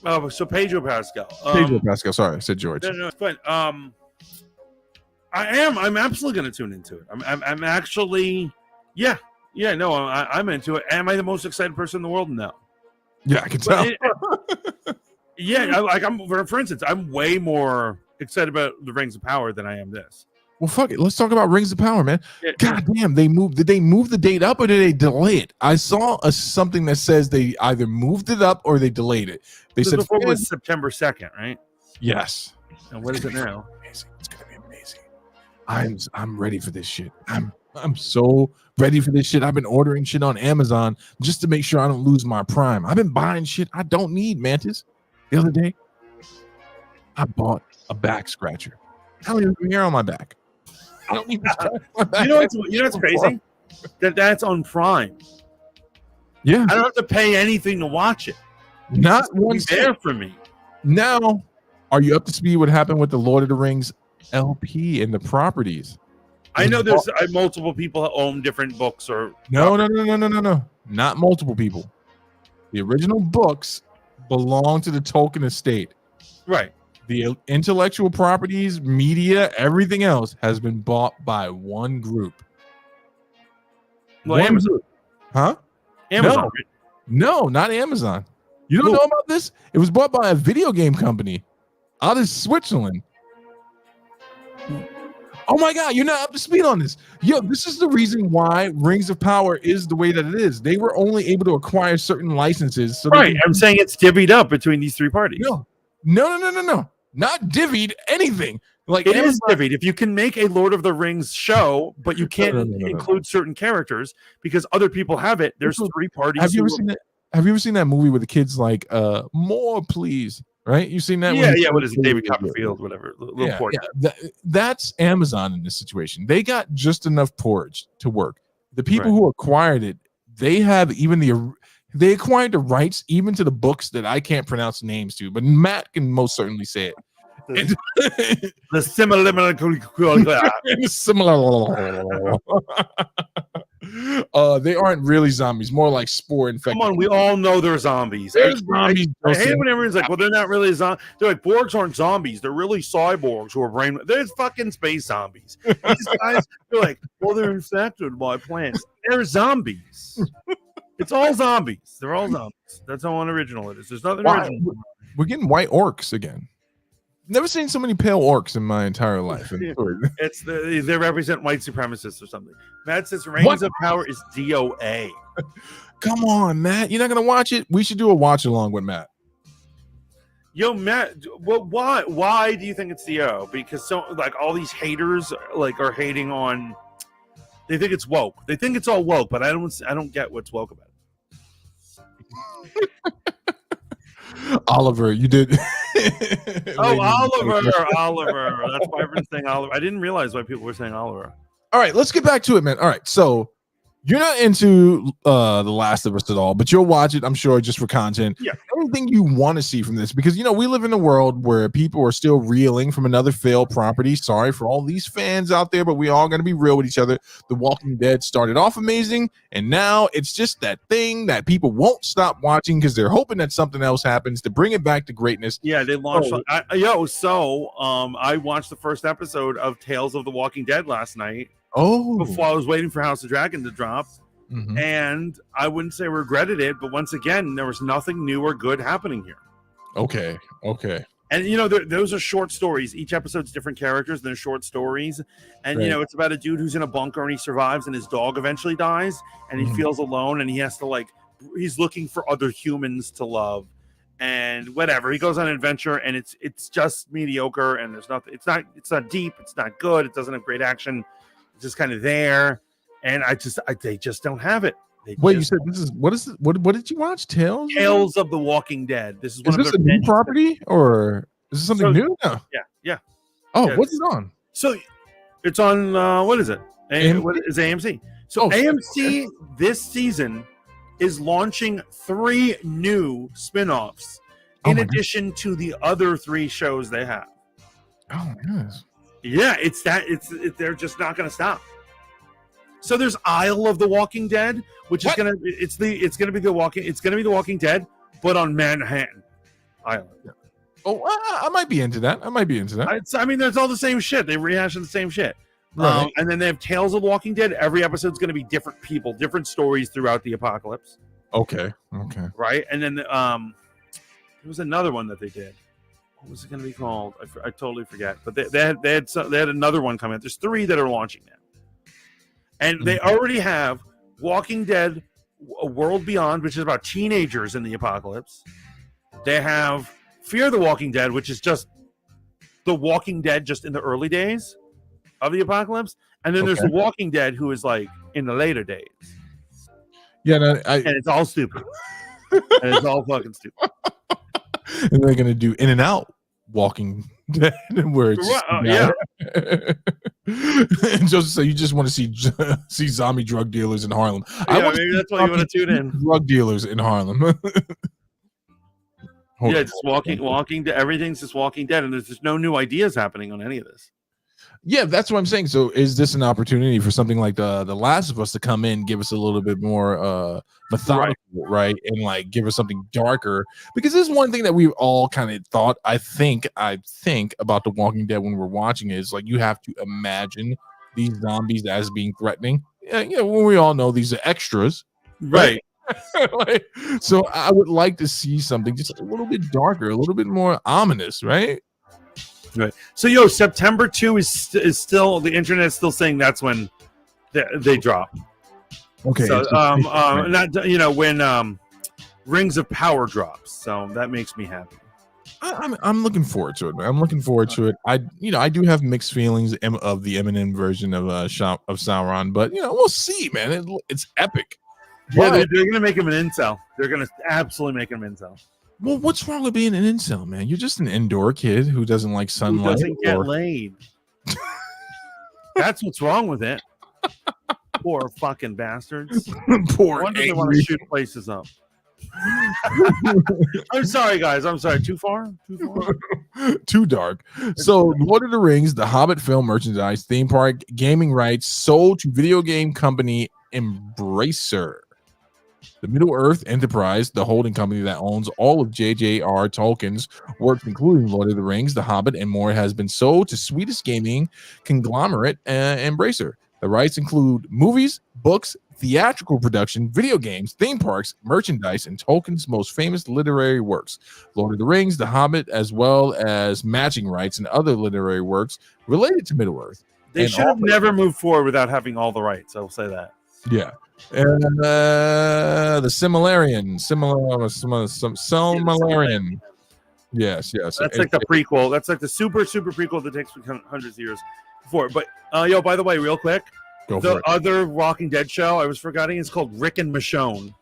Oh, so Pedro Pascal. Pedro Pascal. Sorry, I said George. No, it's fine. I'm absolutely going to tune into it. I'm actually, yeah. No, I'm into it. Am I the most excited person in the world? No. Yeah, I can tell. For instance, I'm way more excited about the Rings of Power than I am this. Well, fuck it. Let's talk about Rings of Power, man. God damn, did they move the date up or did they delay it? I saw something that says they either moved it up or they delayed it. They said before it was September 2nd, right? Yes. And what is it now? It's gonna be amazing. I'm ready for this shit. I'm so ready for this shit. I've been ordering shit on Amazon just to make sure I don't lose my Prime. I've been buying shit I don't need, Mantis. The other day, I bought a back scratcher. I don't even hair on my back. I don't even scratch my back. You know what's crazy? That's on Prime. Yeah. I don't have to pay anything to watch it. Not one there for me. Now, are you up to speed what happened with the Lord of the Rings LP and the properties? I know there's multiple people that own different books or No. Not multiple people. The original books belong to the Tolkien estate. Right. The intellectual properties, media, everything else has been bought by one group. Well, Amazon. Group. Huh? Amazon. No, not Amazon. You don't know about this? It was bought by a video game company out of Switzerland. Oh my God, you're not up to speed on this. Yo, this is the reason why Rings of Power is the way that it is. They were only able to acquire certain licenses. So right. I'm saying it's divvied up between these three parties. No. Not divvied anything. Like it is divvied. If you can make a Lord of the Rings show, but you can't include certain characters because other people have it, there's three parties. Have you ever seen that movie where the kids like, more please? right? You've seen that? Yeah, yeah. What is it, David Copperfield, whatever. Little port. That's Amazon in this situation. They got just enough porridge to work. The people who acquired it, they acquired the rights even to the books that I can't pronounce names to, but Matt can most certainly say it. The similar. They aren't really zombies, more like spore infected. Come on, we all know they're zombies. I hate when everyone's like, well, they're not really zombies. They're like, Borgs aren't zombies. They're really cyborgs who are brain. There's fucking space zombies. These guys, they're like, well, they're infected by plants. They're zombies. It's all zombies. They're all zombies. That's how unoriginal it is. There's nothing original. We're getting white orcs again. Never seen so many pale orcs in my entire life. They represent white supremacists or something. Matt says Rings of Power is DOA. Come on, Matt. You're not gonna watch it? We should do a watch along with Matt. Yo, Matt, why do you think it's DO? Because all these haters are hating on. They think it's woke. They think it's all woke, but I don't get what's woke about it. Oliver, you did. Oliver. That's why everyone's saying Oliver. I didn't realize why people were saying Oliver. All right, let's get back to it, man. All right, so you're not into The Last of Us at all, but you'll watch it, I'm sure, just for content. Yeah. Anything you want to see from this, because we live in a world where people are still reeling from another failed property. Sorry for all these fans out there, but we all got to be real with each other. The Walking Dead started off amazing, and now it's just that thing that people won't stop watching because they're hoping that something else happens to bring it back to greatness. Yeah, they launched. I watched the first episode of Tales of the Walking Dead last night. Before I was waiting for House of Dragon to drop. Mm-hmm. And I wouldn't say regretted it, but once again, there was nothing new or good happening here. Okay. And those are short stories. Each episode's different characters. They're short stories, and it's about a dude who's in a bunker and he survives, and his dog eventually dies, and he feels alone, and he has to he's looking for other humans to love, and whatever. He goes on an adventure, and it's just mediocre, and there's nothing. It's not deep. It's not good. It doesn't have great action. It's just kind of there. And they just don't have it. Wait, you said this is what did you watch? Tales of the Walking Dead. This is this a new property or is this something new? No. Yeah. Oh, yeah, what's it on? So it's on what is it? What is AMC? So AMC this season is launching 3 new spin-offs in addition to the other 3 shows they have. Oh my goodness. Yeah, they're just not going to stop. So there's Isle of the Walking Dead, which is gonna be the Walking Dead, but on Manhattan Island. Oh, I might be into that. There's all the same shit. They rehash the same shit. Right. And then they have Tales of the Walking Dead. Every episode's going to be different people, different stories throughout the apocalypse. Okay. Right, and then there was another one that they did. What was it going to be called? I totally forget. But they had another one coming out. There's 3 that are launching now. And they already have Walking Dead, A World Beyond, which is about teenagers in the apocalypse. They have Fear the Walking Dead, which is just the Walking Dead just in the early days of the apocalypse. And then there's The Walking Dead, who is in the later days. Yeah, and it's all stupid. And it's all fucking stupid. And they're going to do In and Out Walking Dead, where it's just so you just want to see zombie drug dealers in Harlem. Maybe that's why you want to tune in. Drug dealers in Harlem. It's walking. Everything's just Walking Dead, and there's just no new ideas happening on any of this. Yeah, that's what I'm saying. So is this an opportunity for something like the Last of Us to come in, give us a little bit more methodical, right? And give us something darker? Because this is one thing that we've all kind of thought, I think about The Walking Dead when we're watching it, is you have to imagine these zombies as being threatening. Yeah, when we all know these are extras. Right. So I would like to see something just a little bit darker, a little bit more ominous, right? Right. So, September 2 is still, the internet is still saying that's when they drop. Okay. So, when Rings of Power drops. So that makes me happy. I'm looking forward to it, man. I'm looking forward to it. I do have mixed feelings of the Eminem version of Sauron, but we'll see, man. It's epic. Yeah, they're going to make him an incel. They're going to absolutely make him an incel. Well, what's wrong with being an incel, man? You're just an indoor kid who doesn't like Who sunlight. doesn't get laid? That's what's wrong with it. Poor fucking bastards. Poor Wonder if they want to shoot places up. I'm sorry, guys. I'm sorry. Too far? Too dark. So, Lord of the Rings, the Hobbit film merchandise, theme park, gaming rights sold to video game company Embracer. The Middle-earth Enterprise, the holding company that owns all of J.J.R. Tolkien's works, including Lord of the Rings, The Hobbit, and more, has been sold to Swedish gaming conglomerate Embracer. The rights include movies, books, theatrical production, video games, theme parks, merchandise, and Tolkien's most famous literary works, Lord of the Rings, The Hobbit, as well as matching rights and other literary works related to Middle-earth. They should have never moved forward without having all the rights. I will say that. Yeah. And the Silmarillion. Yes. That's like the prequel. That's like the super prequel that takes hundreds of years before. But by the way, real quick, the other Walking Dead show I was forgetting is called Rick and Michonne.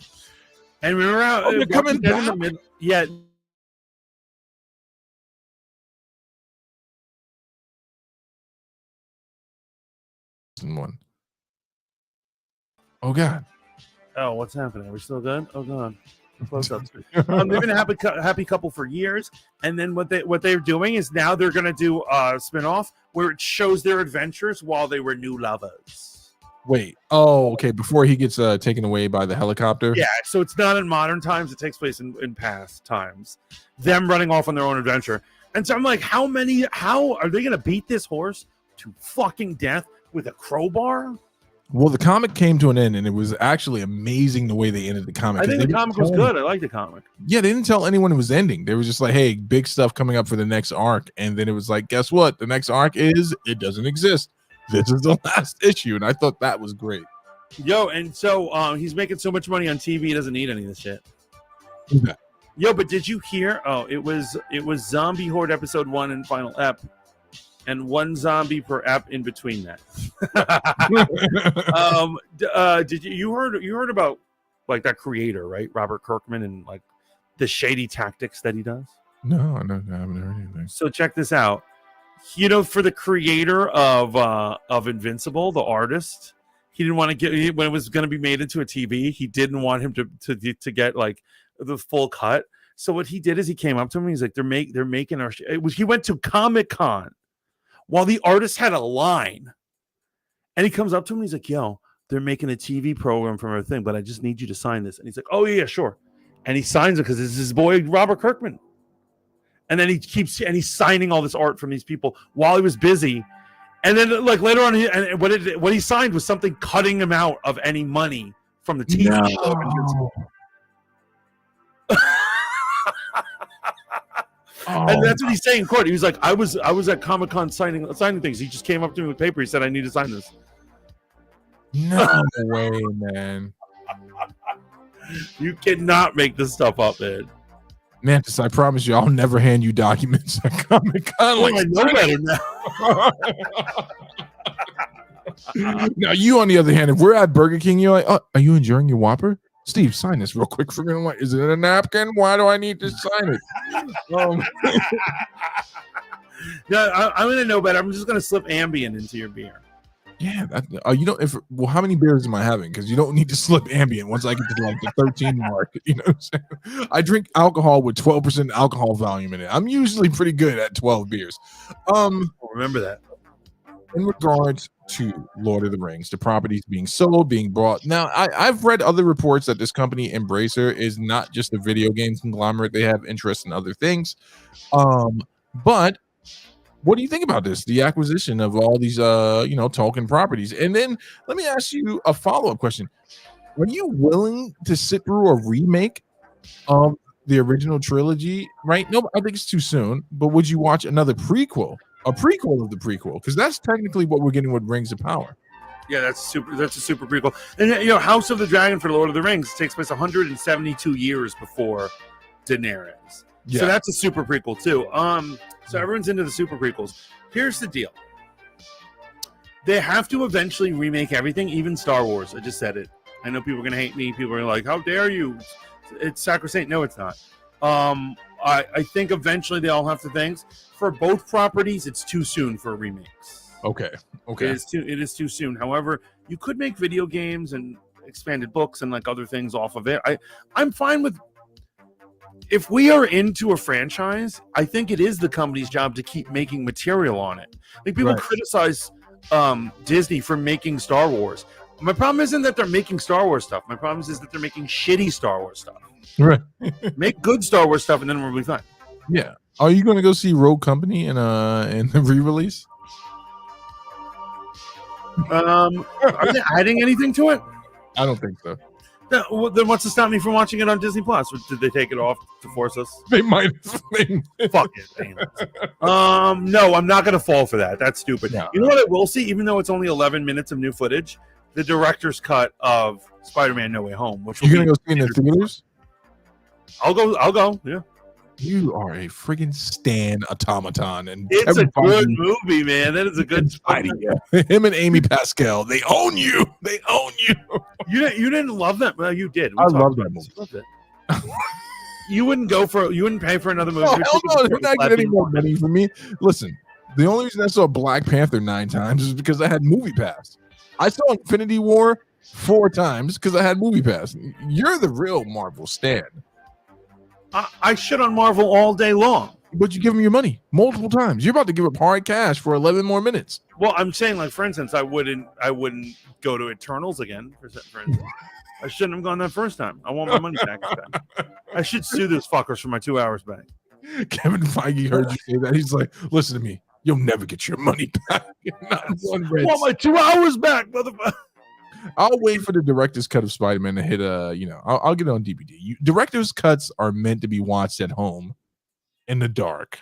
And remember how they're coming back? Yeah. One. Oh God. Oh, what's happening? Are we still good? Oh God. Close up. They've been a happy couple for years, and then what they're doing is now they're going to do a spinoff where it shows their adventures while they were new lovers. Wait. Oh, okay. Before he gets taken away by the helicopter. Yeah. So it's not in modern times. It takes place in past times. Them running off on their own adventure. And so I'm like, how are they going to beat this horse to fucking death with a crowbar? Well, the comic came to an end, and it was actually amazing the way they ended the comic. I think the comic was good. I like the comic. Yeah, they didn't tell anyone it was ending. They were just like, hey, big stuff coming up for the next arc. And then it was like, guess what? The next arc it doesn't exist. This is the last issue. And I thought that was great. Yo, and so he's making so much money on TV, he doesn't need any of this shit. Okay. Yo, but did you hear? Oh, it was Zombie Horde episode 1 and final ep. And one zombie per ep in between that. Did you heard about like that creator, right? Robert Kirkman, and like the shady tactics that he does? No, I haven't heard anything. So check this out. For the creator of Invincible, the artist, he didn't want to get when it was going to be made into a TV. He didn't want him to get like the full cut. So what he did is he came up to him. And he's like, they're making our. He went to Comic-Con while the artist had a line, and he comes up to him and he's like, yo, they're making a TV program from our thing, but I just need you to sign this. And he's like, oh yeah, sure. And he signs it because it's his boy Robert Kirkman. And then he's signing all this art from these people while he was busy. And then like later on, what he signed was something cutting him out of any money from the TV show. And that's what he's saying in court. He was like, I was at Comic-Con signing things. He just came up to me with paper. He said, I need to sign this. No way, man. You cannot make this stuff up, man. Mantis, I promise you, I'll never hand you documents at Comic-Con. I know better now. Now, you, on the other hand, if we're at Burger King, you're like, oh, are you enjoying your Whopper? Steve, sign this real quick for me. I'm like, is it a napkin? Why do I need to sign it? Yeah, I'm gonna know better. I'm just gonna slip Ambien into your beer. Yeah, you don't. How many beers am I having? Because you don't need to slip Ambien once I get to like the 13 mark. You know what I'm saying? I drink alcohol with 12% alcohol volume in it. I'm usually pretty good at 12 beers. Remember that. In regards to Lord of the Rings, the properties being sold, being brought. Now, I've read other reports that this company, Embracer, is not just a video game conglomerate. They have interest in other things. But what do you think about this? The acquisition of all these, Tolkien properties. And then let me ask you a follow-up question. Are you willing to sit through a remake of the original trilogy? Right? No, I think it's too soon. But would you watch another prequel? A prequel of the prequel, because that's technically what we're getting with Rings of Power. Yeah, that's a super prequel. And House of the Dragon for Lord of the Rings takes place 172 years before Daenerys. Yeah. So that's a super prequel too. So everyone's into the super prequels. Here's the deal. They have to eventually remake everything, even Star Wars. I just said it. I know people are gonna hate me. People are like, how dare you? It's sacrosanct. No, it's not. I think eventually they all have to things. For both properties, it's too soon for remakes. Okay. It is too soon. However, you could make video games and expanded books and like other things off of it. I'm fine with. If we are into a franchise, I think it is the company's job to keep making material on it. Like people criticize Disney for making Star Wars. My problem isn't that they're making Star Wars stuff. My problem is that they're making shitty Star Wars stuff. Right. Make good Star Wars stuff, and then we'll be fine. Yeah. Are you going to go see Rogue Company in the re-release? Are they adding anything to it? I don't think so. Then what's to stop me from watching it on Disney Plus? Did they take it off to force us? They might have. Fuck it. No, I'm not going to fall for that. That's stupid. No. You know what I will see? Even though it's only 11 minutes of new footage, the director's cut of Spider-Man: No Way Home, which you're going to go see in the theaters? I'll go. Yeah. You are a friggin' Stan automaton, and it's a good movie, man. That is a good idea. Him and Amy Pascal, they own you. They own you. You didn't love that? Well, you did. I love that movie. You loved it. You wouldn't pay for another movie. Oh, hell no, they're not getting any more money from me. Listen, the only reason I saw Black Panther 9 times is because I had Movie Pass. I saw Infinity War 4 times because I had Movie Pass. You're the real Marvel stan. I shit on Marvel all day long. But you give them your money multiple times. You're about to give up hard cash for 11 more minutes. Well, I'm saying, like, for instance, I wouldn't go to Eternals again. For instance. I shouldn't have gone that first time. I want my money back. I should sue those fuckers for my 2 hours back. Kevin Feige heard you say that. He's like, listen to me. You'll never get your money back. I want my 2 hours back, motherfucker. I'll wait for the director's cut of Spider-Man to hit I'll get it on DVD. Director's cuts are meant to be watched at home in the dark,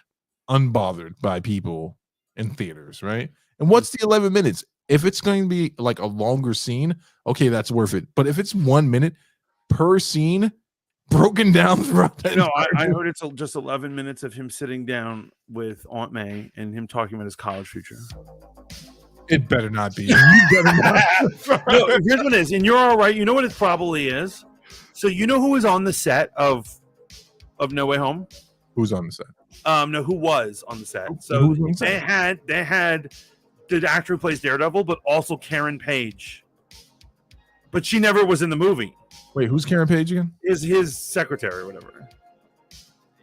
unbothered by people in theaters, right? And what's the 11 minutes? If it's going to be like a longer scene, okay, that's worth it. But if it's 1 minute per scene, broken down throughout that. No, I heard it's just 11 minutes of him sitting down with Aunt May and him talking about his college future. It better not be. You better not. No, here's what it is. And you're all right. You know what it probably is? So you know who was on the set of No Way Home? Who's on the set? No, who was on the set? So they had the actor who plays Daredevil, but also Karen Page. But she never was in the movie. Wait, who's Karen Page again? Is his secretary or whatever.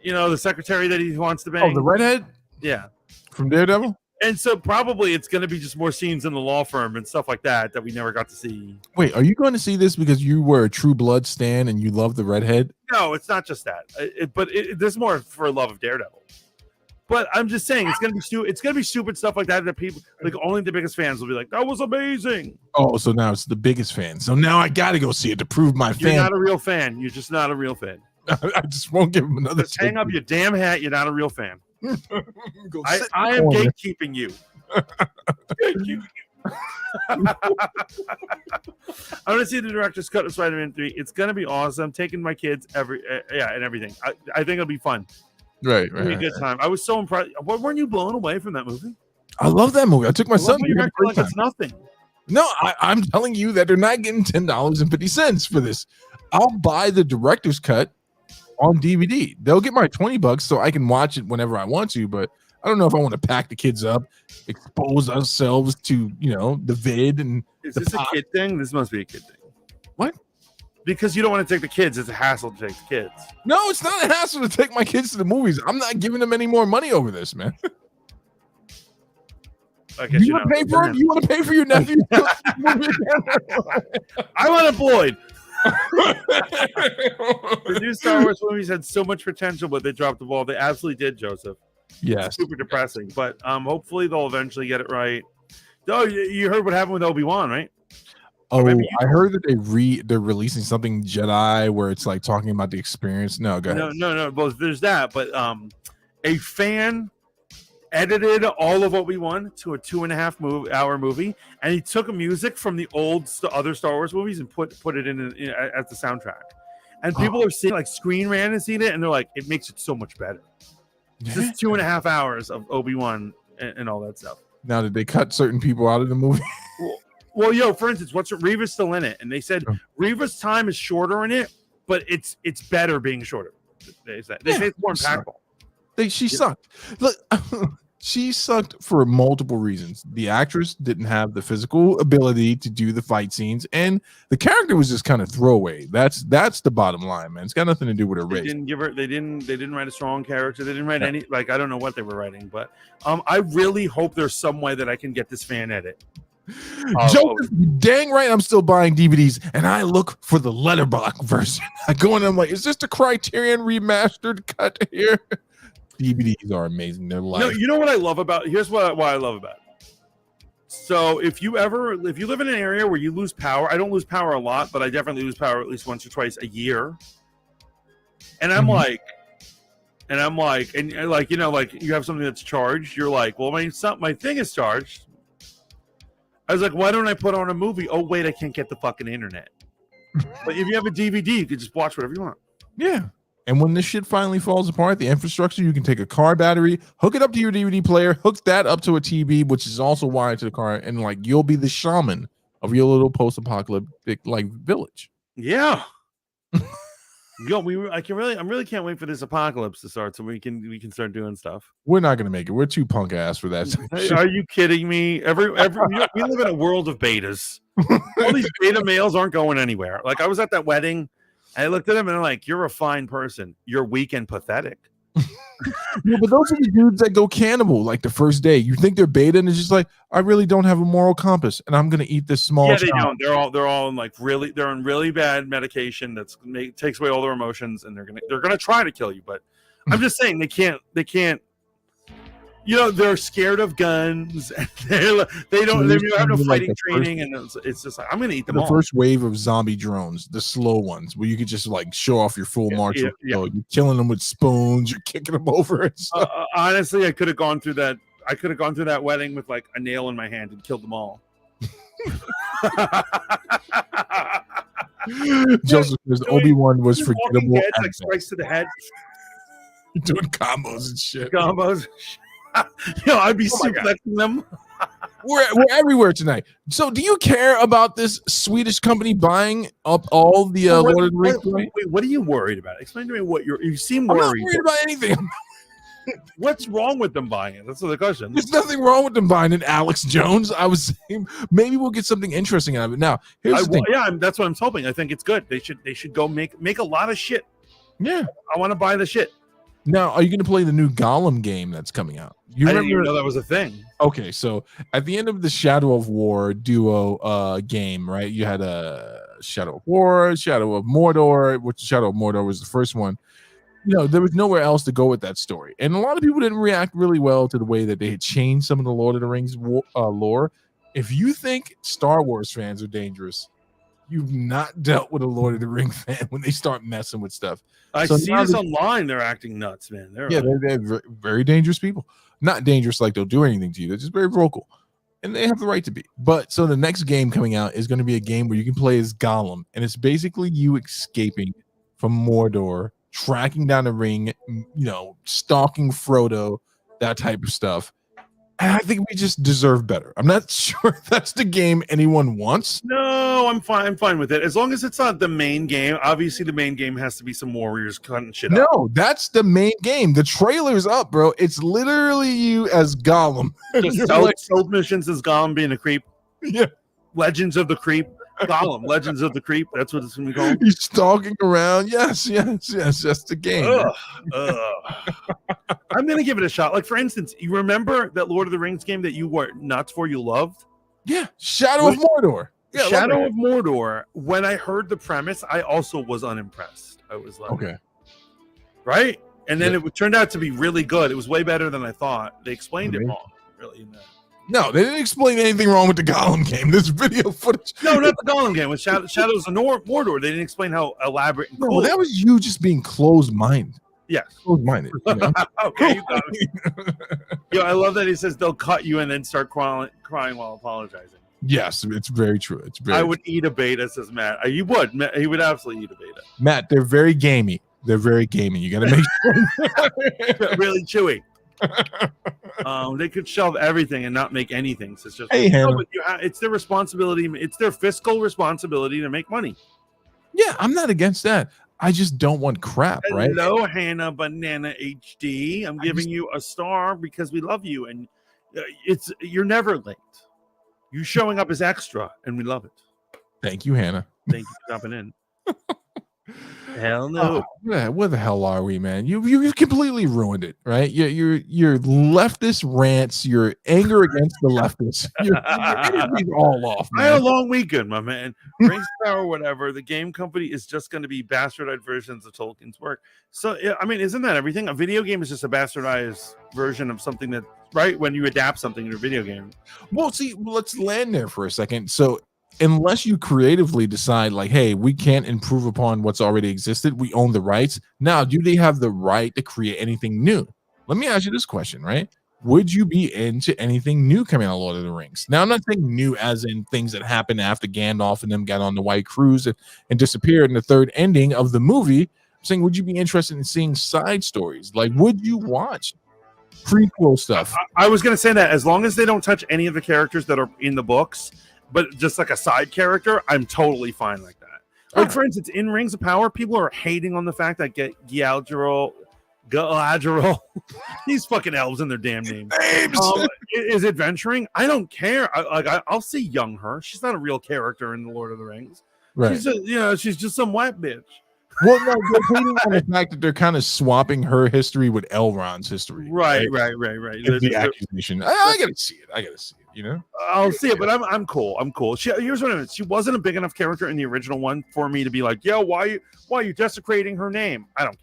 You know, the secretary that he wants to bang. Oh, the redhead? Yeah. From Daredevil? And so probably it's going to be just more scenes in the law firm and stuff like that we never got to see. Wait, are you going to see this because you were a True Blood stan and you love the redhead? No, it's not just that. There's more for love of Daredevil. But I'm just saying it's going to be stupid stuff like that people like only the biggest fans will be like, that was amazing. Oh, so now it's the biggest fan. So now I got to go see it to prove my fan. You're not a real fan. You're just not a real fan. I just won't give him another. Just hang up your damn hat. You're not a real fan. I am gatekeeping you. I'm going to see the director's cut of Spider-Man 3. It's going to be awesome. Taking my kids and everything. I think it'll be fun. Right. It'll be a good time. I was so impressed. Weren't you blown away from that movie? I love that movie. I took my son. You're acting like it's nothing. No, I'm telling you that they're not getting $10.50 for this. I'll buy the director's cut on DVD. They'll get my $20 so I can watch it whenever I want to, but I don't know if I want to pack the kids up, expose ourselves to, the vid and is this a kid thing? This must be a kid thing. What? Because you don't want to take the kids. It's a hassle to take the kids. No, it's not a hassle to take my kids to the movies. I'm not giving them any more money over this, man. You want to pay for it? You want to pay for your nephew? I'm unemployed. The new Star Wars movies had so much potential, but they dropped the ball. They absolutely did, Joseph. Yes. It's super depressing, but hopefully they'll eventually get it right. Oh, you heard what happened with Obi-Wan, right? Oh, I heard that they're releasing something Jedi where it's like talking about the experience. No, go ahead. No. Well, there's that, but a fan edited all of Obi-Wan to a 2.5 hour movie, and he took music from the other Star Wars movies and put it in as the soundtrack. And people are seeing like Screen Rant and seen it, and they're like, it makes it so much better. Just 2.5 hours of Obi-Wan and all that stuff. Now, did they cut certain people out of the movie? Well, for instance, Reva's still in it, and they said Reva's time is shorter in it, but it's better being shorter. They say it's more impactful. She sucked. Look, she sucked for multiple reasons. The actress didn't have the physical ability to do the fight scenes, and the character was just kind of throwaway. That's the bottom line, man. It's got nothing to do with her race. They didn't write a strong character. They didn't write any, like, I don't know what they were writing, but I really hope there's some way that I can get this fan edit. Joseph, dang right, I'm still buying DVDs, and I look for the letterbox version. I go in and I'm like, is this the Criterion remastered cut here? DVDs are amazing. They're live. No, you know what I love about? Here's what I love about it. So if you live in an area where you lose power, I don't lose power a lot, but I definitely lose power at least once or twice a year. And I'm like, you have something that's charged. You're like, well, my thing is charged. I was like, why don't I put on a movie? Oh wait, I can't get the fucking internet. But if you have a DVD, you can just watch whatever you want. Yeah. And when this shit finally falls apart, the infrastructure, you can take a car battery, hook it up to your DVD player, hook that up to a TV, which is also wired to the car, and like you'll be the shaman of your little post-apocalyptic like village. Yeah. Yo, I really can't wait for this apocalypse to start so we can start doing stuff. We're not gonna make it. We're too punk ass for that. Are you kidding me? We live in a world of betas. All these beta males aren't going anywhere. Like I was at that wedding. I looked at him and I'm like, you're a fine person. You're weak and pathetic. Yeah, but those are the dudes that go cannibal like the first day. You think they're beta and it's just like, I really don't have a moral compass and I'm gonna eat this small. Yeah, they don't. They're all in they're on really bad medication takes away all their emotions and they're gonna try to kill you. But I'm just saying they can't. They're scared of guns. They don't have no fighting training, and it's just like I'm gonna eat them all. The first wave of zombie drones, the slow ones, where you could just like show off your full march. You're killing them with spoons. You're kicking them over. Honestly, I could have gone through that. I could have gone through that wedding with like a nail in my hand and killed them all. Joseph says Obi-Wan was forgettable. Like strikes to the head. Doing combos and shit. I'd be suplexing them. We're everywhere tonight. So, do you care about this Swedish company buying up all the Lord of the Rings? Wait, what are you worried about? Explain to me what you seem worried. I'm not worried about anything. What's wrong with them buying it? That's the question. There's nothing wrong with them buying it, Alex Jones. I was saying maybe we'll get something interesting out of it. Now, here's the thing. Yeah, that's what I'm hoping. I think it's good. They should go make a lot of shit. Yeah, I want to buy the shit. Now, are you going to play the new Gollum game that's coming out? I didn't even know that was a thing. Okay, so at the end of the Shadow of War duo game, right? You had a Shadow of War, Shadow of Mordor, which Shadow of Mordor was the first one. There was nowhere else to go with that story. And a lot of people didn't react really well to the way that they had changed some of the Lord of the Rings lore. If you think Star Wars fans are dangerous, you've not dealt with a Lord of the Rings fan when they start messing with stuff. I see this online. They're acting nuts, man. They're very dangerous people. Not dangerous like they'll do anything to you. They're just very vocal. And they have the right to be. But so the next game coming out is going to be a game where you can play as Gollum. And it's basically you escaping from Mordor, tracking down the ring, stalking Frodo, that type of stuff. And I think we just deserve better. I'm not sure that's the game anyone wants. No, I'm fine. I'm fine with it. As long as it's not the main game. Obviously, the main game has to be some warriors cutting shit up. No, that's the main game. The trailer's up, bro. It's literally you as Gollum. Sold missions as Gollum being a creep. Yeah. Legends of the Creep. Gollum, Legends of the Creep. That's what it's going to be called. He's stalking around. Yes. That's the game. I'm going to give it a shot. Like, for instance, you remember that Lord of the Rings game that you were nuts for, you loved? Yeah. Shadow of Mordor. Yeah, Shadow of Mordor. When I heard the premise, I also was unimpressed. I was like, okay. Right? And then it turned out to be really good. It was way better than I thought. They explained it wrong, really. No, they didn't explain anything wrong with the Gollum game. This video footage. No, not the Gollum game. With Shadows of Mordor, they didn't explain how elaborate and cool. No, that was you just being closed-minded. Yes. Closed-minded. Okay, you got it. I love that he says they'll cut you and then start crying while apologizing. Yes, it's very true. I would eat a beta, says Matt. He would. He would absolutely eat a beta. Matt, they're very gamey. You got to make sure. Really chewy. They could shove everything and not make anything. So it's just it's their responsibility. It's their fiscal responsibility to make money. Yeah, I'm not against that. I just don't want crap, right? Hello, Hannah Banana HD. I'm giving you a star because we love you, and you're never late. You showing up is extra, and we love it. Thank you, Hannah. Thank you for jumping in. Hell no. Where the hell are we, man? You completely ruined it, right? Your leftist rants, your anger against the leftists, your energy's all off, I had a man. long weekend, my man. Rings of Power, whatever. The game company is just going to be bastardized versions of Tolkien's work. So, I mean, isn't that everything? A video game is just a bastardized version of something that, right? When you adapt something in a video game. Well, see, let's land there for a second. So, unless you creatively decide, like, hey, we can't improve upon what's already existed, we own the rights. Now, do they have the right to create anything new? Let me ask you this question, right? Would you be into anything new coming out of Lord of the Rings? Now, I'm not saying new as in things that happened after Gandalf and them got on the White Cruise and disappeared in the third ending of the movie. I'm saying, would you be interested in seeing side stories? Like, would you watch prequel stuff? I was going to say that as long as they don't touch any of the characters that are in the books, but just like a side character, I'm totally fine like that. Like, for instance, in Rings of Power, people are hating on the fact that Galadriel, these fucking elves in their damn names, is adventuring. I don't care. I'll see young her. She's not a real character in the Lord of the Rings. Right. She's just some white bitch. Well, no, they're hating on the fact that they're kind of swapping her history with Elrond's history. Right. It's the accusation. I gotta see it. You know, I'll see it, but I'm cool. Here's what it is. She wasn't a big enough character in the original one for me to be like, yo, why are you desecrating her name? I don't care.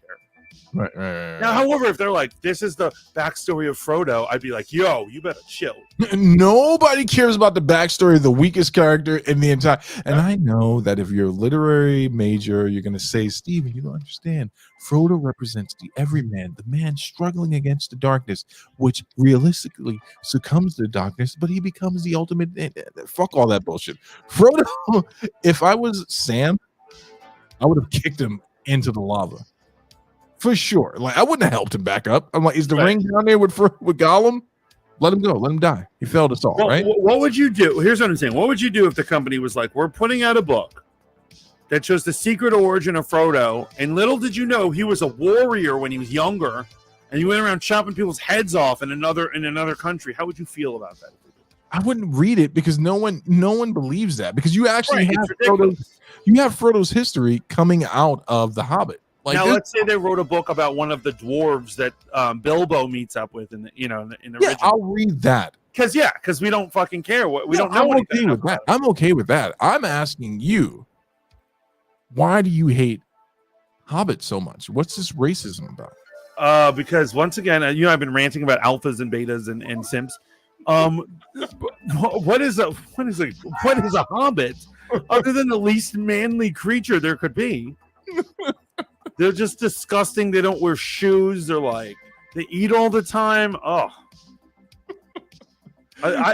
Right. Now, however, if they're like, this is the backstory of Frodo, I'd be like, yo, you better chill. Nobody cares about the backstory of the weakest character in the entire. And I know that if you're a literary major, you're going to say, Steven, you don't understand. Frodo represents the everyman, the man struggling against the darkness, which realistically succumbs to the darkness, but he becomes the ultimate. Fuck all that bullshit. Frodo, if I was Sam, I would have kicked him into the lava. For sure. Like, I wouldn't have helped him back up. I'm like, is the ring down there with Gollum? Let him go. Let him die. He failed us all, right? What would you do? Here's what I'm saying. What would you do if the company was like, we're putting out a book that shows the secret origin of Frodo, and little did you know he was a warrior when he was younger, and he went around chopping people's heads off in another country. How would you feel about that? I wouldn't read it because no one believes that, because you actually have Frodo's history coming out of The Hobbit. Like, now, let's say they wrote a book about one of the dwarves that Bilbo meets up with in the original. I'll read that. Because we don't fucking care. We don't know. I'm okay with that. I'm okay with that. I'm asking you, why do you hate Hobbit so much? What's this racism about? Because once again, I've been ranting about alphas and betas and simps. What is a hobbit other than the least manly creature there could be? They're just disgusting. They don't wear shoes. They eat all the time. Oh,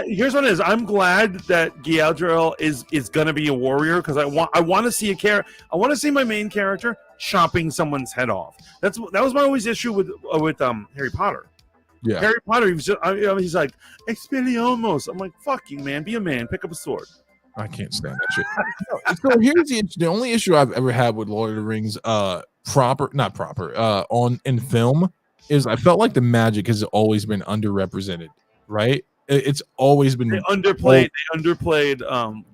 here's what it is. I'm glad that Galadriel is gonna be a warrior, because I want to see I want to see my main character chopping someone's head off. That was my always issue with Harry Potter. Yeah, Harry Potter. He's like Expelliarmus. I'm like, fuck you, man. Be a man. Pick up a sword. I can't stand that shit. So here's the only issue I've ever had with Lord of the Rings, in film, is I felt like the magic has always been underrepresented, right? It's always been underplayed. They underplayed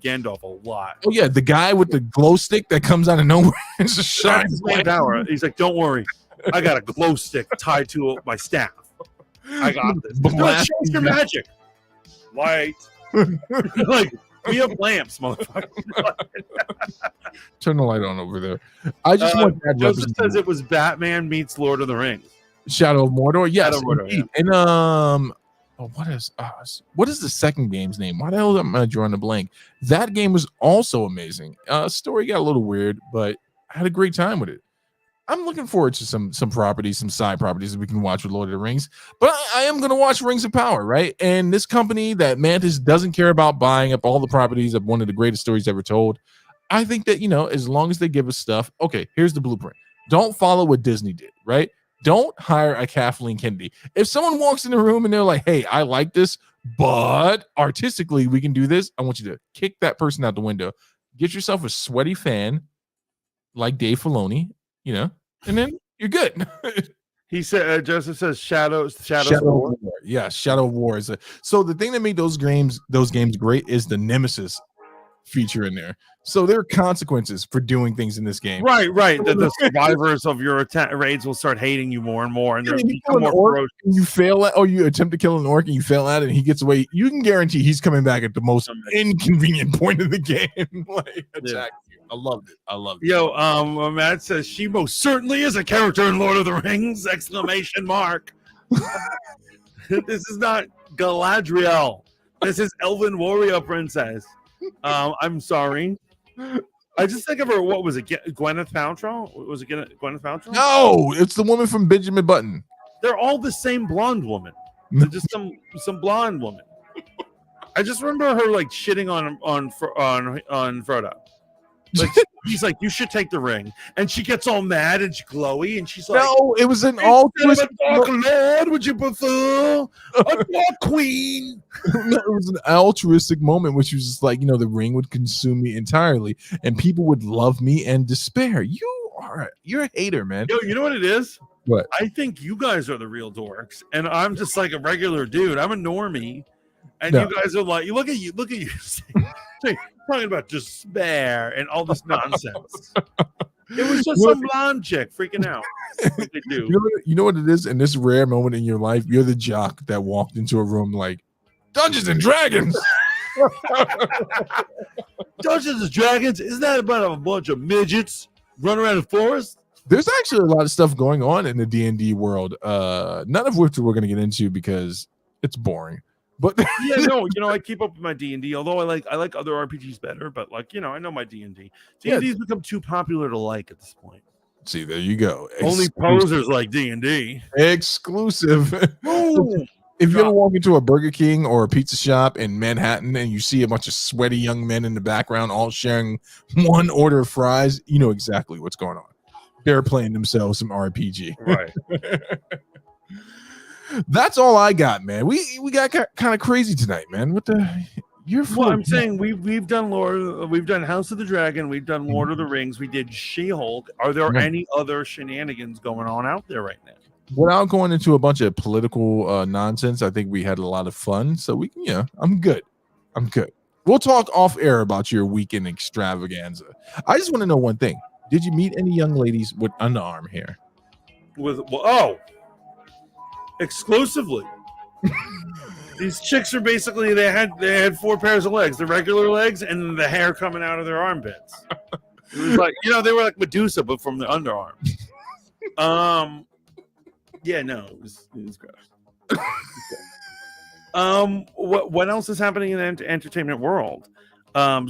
Gandalf a lot. Oh yeah, the guy with the glow stick that comes out of nowhere and just shines power. He's like, don't worry, I got a glow stick tied to my staff. I got this. Change your magic. Light. Like, we have lamps, motherfucker. Turn the light on over there. I just want that. Joseph says it was Batman meets Lord of the Rings. Shadow of Mordor. Yes. Shadow of Mordor, yeah. And what is the second game's name? Why the hell am I drawing a blank? That game was also amazing. Story got a little weird, but I had a great time with it. I'm looking forward to some properties, some side properties that we can watch with Lord of the Rings. But I am going to watch Rings of Power, right? And this company that Mantis doesn't care about buying up all the properties of one of the greatest stories ever told. I think that, as long as they give us stuff, okay, here's the blueprint. Don't follow what Disney did, right? Don't hire a Kathleen Kennedy. If someone walks in the room and they're like, hey, I like this, but artistically we can do this, I want you to kick that person out the window. Get yourself a sweaty fan like Dave Filoni. and then you're good. He said, Joseph says, Shadows Shadow of War. War. Yeah, Shadow of War is so the thing that made those games great is the Nemesis feature in there. So there are consequences for doing things in this game. Right. The survivors of your raids will start hating you more and more, and they'll become more ferocious. You fail at, or you attempt to kill an orc and you fail at it, and he gets away. You can guarantee he's coming back at the most inconvenient point of the game. Attack you. I loved it. Yo, Matt says she most certainly is a character in Lord of the Rings! ! This is not Galadriel. This is Elven warrior princess. I'm sorry. I just think of her. What was it? Gwyneth Paltrow? Was it Gwyneth Paltrow? No, it's the woman from Benjamin Button. They're all the same blonde woman. They're just some blonde woman. I just remember her like shitting on Frodo. Like he's like, you should take the ring, and she gets all mad and she's glowy, and she's like, no, it was an altruistic. Dark Lord, would you prefer a dark queen? No, it was an altruistic moment, which was just like, the ring would consume me entirely, and people would love me and despair. You're a hater, man. Yo, you know what it is? What? I think you guys are the real dorks, and I'm just like a regular dude. I'm a normie, and you guys are like, look at you. Talking about despair and all this nonsense. It was just some blonde chick freaking out. What they do. You know what it is? In this rare moment in your life, you're the jock that walked into a room like Dungeons and Dragons. Dungeons and Dragons? Isn't that about a bunch of midgets running around the forest? There's actually a lot of stuff going on in the D&D world, none of which we're going to get into because it's boring. But I keep up with my D&D, although I like other RPGs better, but I know my D&D. D&D's become too popular to like at this point. See, there you go. Only posers like D&D. Exclusive. If you ever walk into a Burger King or a pizza shop in Manhattan and you see a bunch of sweaty young men in the background all sharing one order of fries, you know exactly what's going on. They're playing themselves some RPG. Right. That's all I got, man. We got kind of crazy tonight, man. What the? I'm saying we've done House of the Dragon, we've done Lord of the Rings, we did She-Hulk. Are there any other shenanigans going on out there right now? Without going into a bunch of political nonsense, I think we had a lot of fun. So we can, I'm good. We'll talk off air about your weekend extravaganza. I just want to know one thing: did you meet any young ladies with underarm hair? Exclusively. These chicks are basically they had 4 pairs of legs, the regular legs, and the hair coming out of their armpits. It was like they were like Medusa, but from the underarm. It was gross. What else is happening in the entertainment world?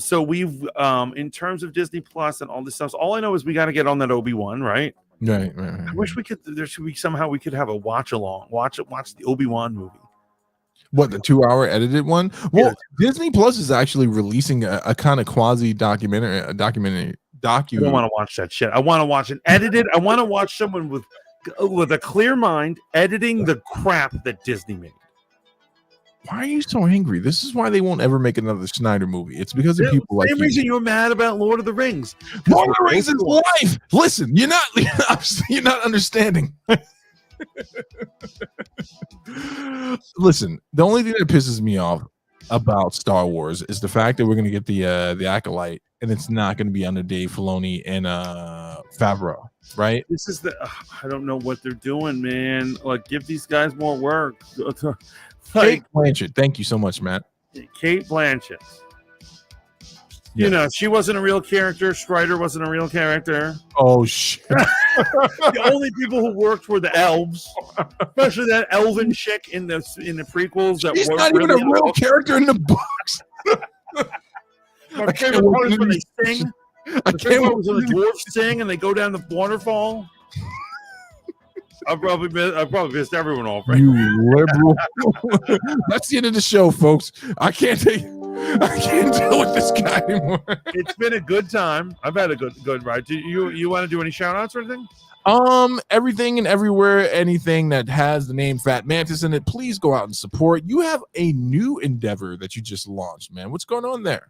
So we've in terms of Disney Plus and all this stuff. So all I know is we got to get on that Obi-Wan, right? Right. I wish we could. We could have a watch along. Watch the Obi-Wan movie. What, the 2-hour edited one? Well, yeah. Disney Plus is actually releasing a kind of quasi documentary. I don't want to watch that shit. I want to watch it edited. I want to watch someone with a clear mind editing the crap that Disney made. Why are you so angry? This is why they won't ever make another Snyder movie. It's because of people like you. Same reason you're mad about Lord of the Rings. Lord of the Rings is life. Listen, you're not understanding. Listen, the only thing that pisses me off about Star Wars is the fact that we're going to get the Acolyte, and it's not going to be under Dave Filoni and Favreau, right? This is I don't know what they're doing, man. Like, give these guys more work. Kate Blanchett, thank you so much, Matt. Kate Blanchett. Yeah. She wasn't a real character. Strider wasn't a real character. Oh, shit. The only people who worked were the elves, especially that elven chick in the prequels. She's not even a real character in the books. My favorite part is when they sing. My favorite part was when the dwarves sing and they go down the waterfall. I probably pissed everyone off. Right? You liberal. That's the end of the show, folks. I can't deal with this guy anymore. It's been a good time. I've had a good ride. Do you want to do any shout outs or anything? Everything and everywhere, anything that has the name Fat Mantis in it, please go out and support. You have a new endeavor that you just launched, man. What's going on there?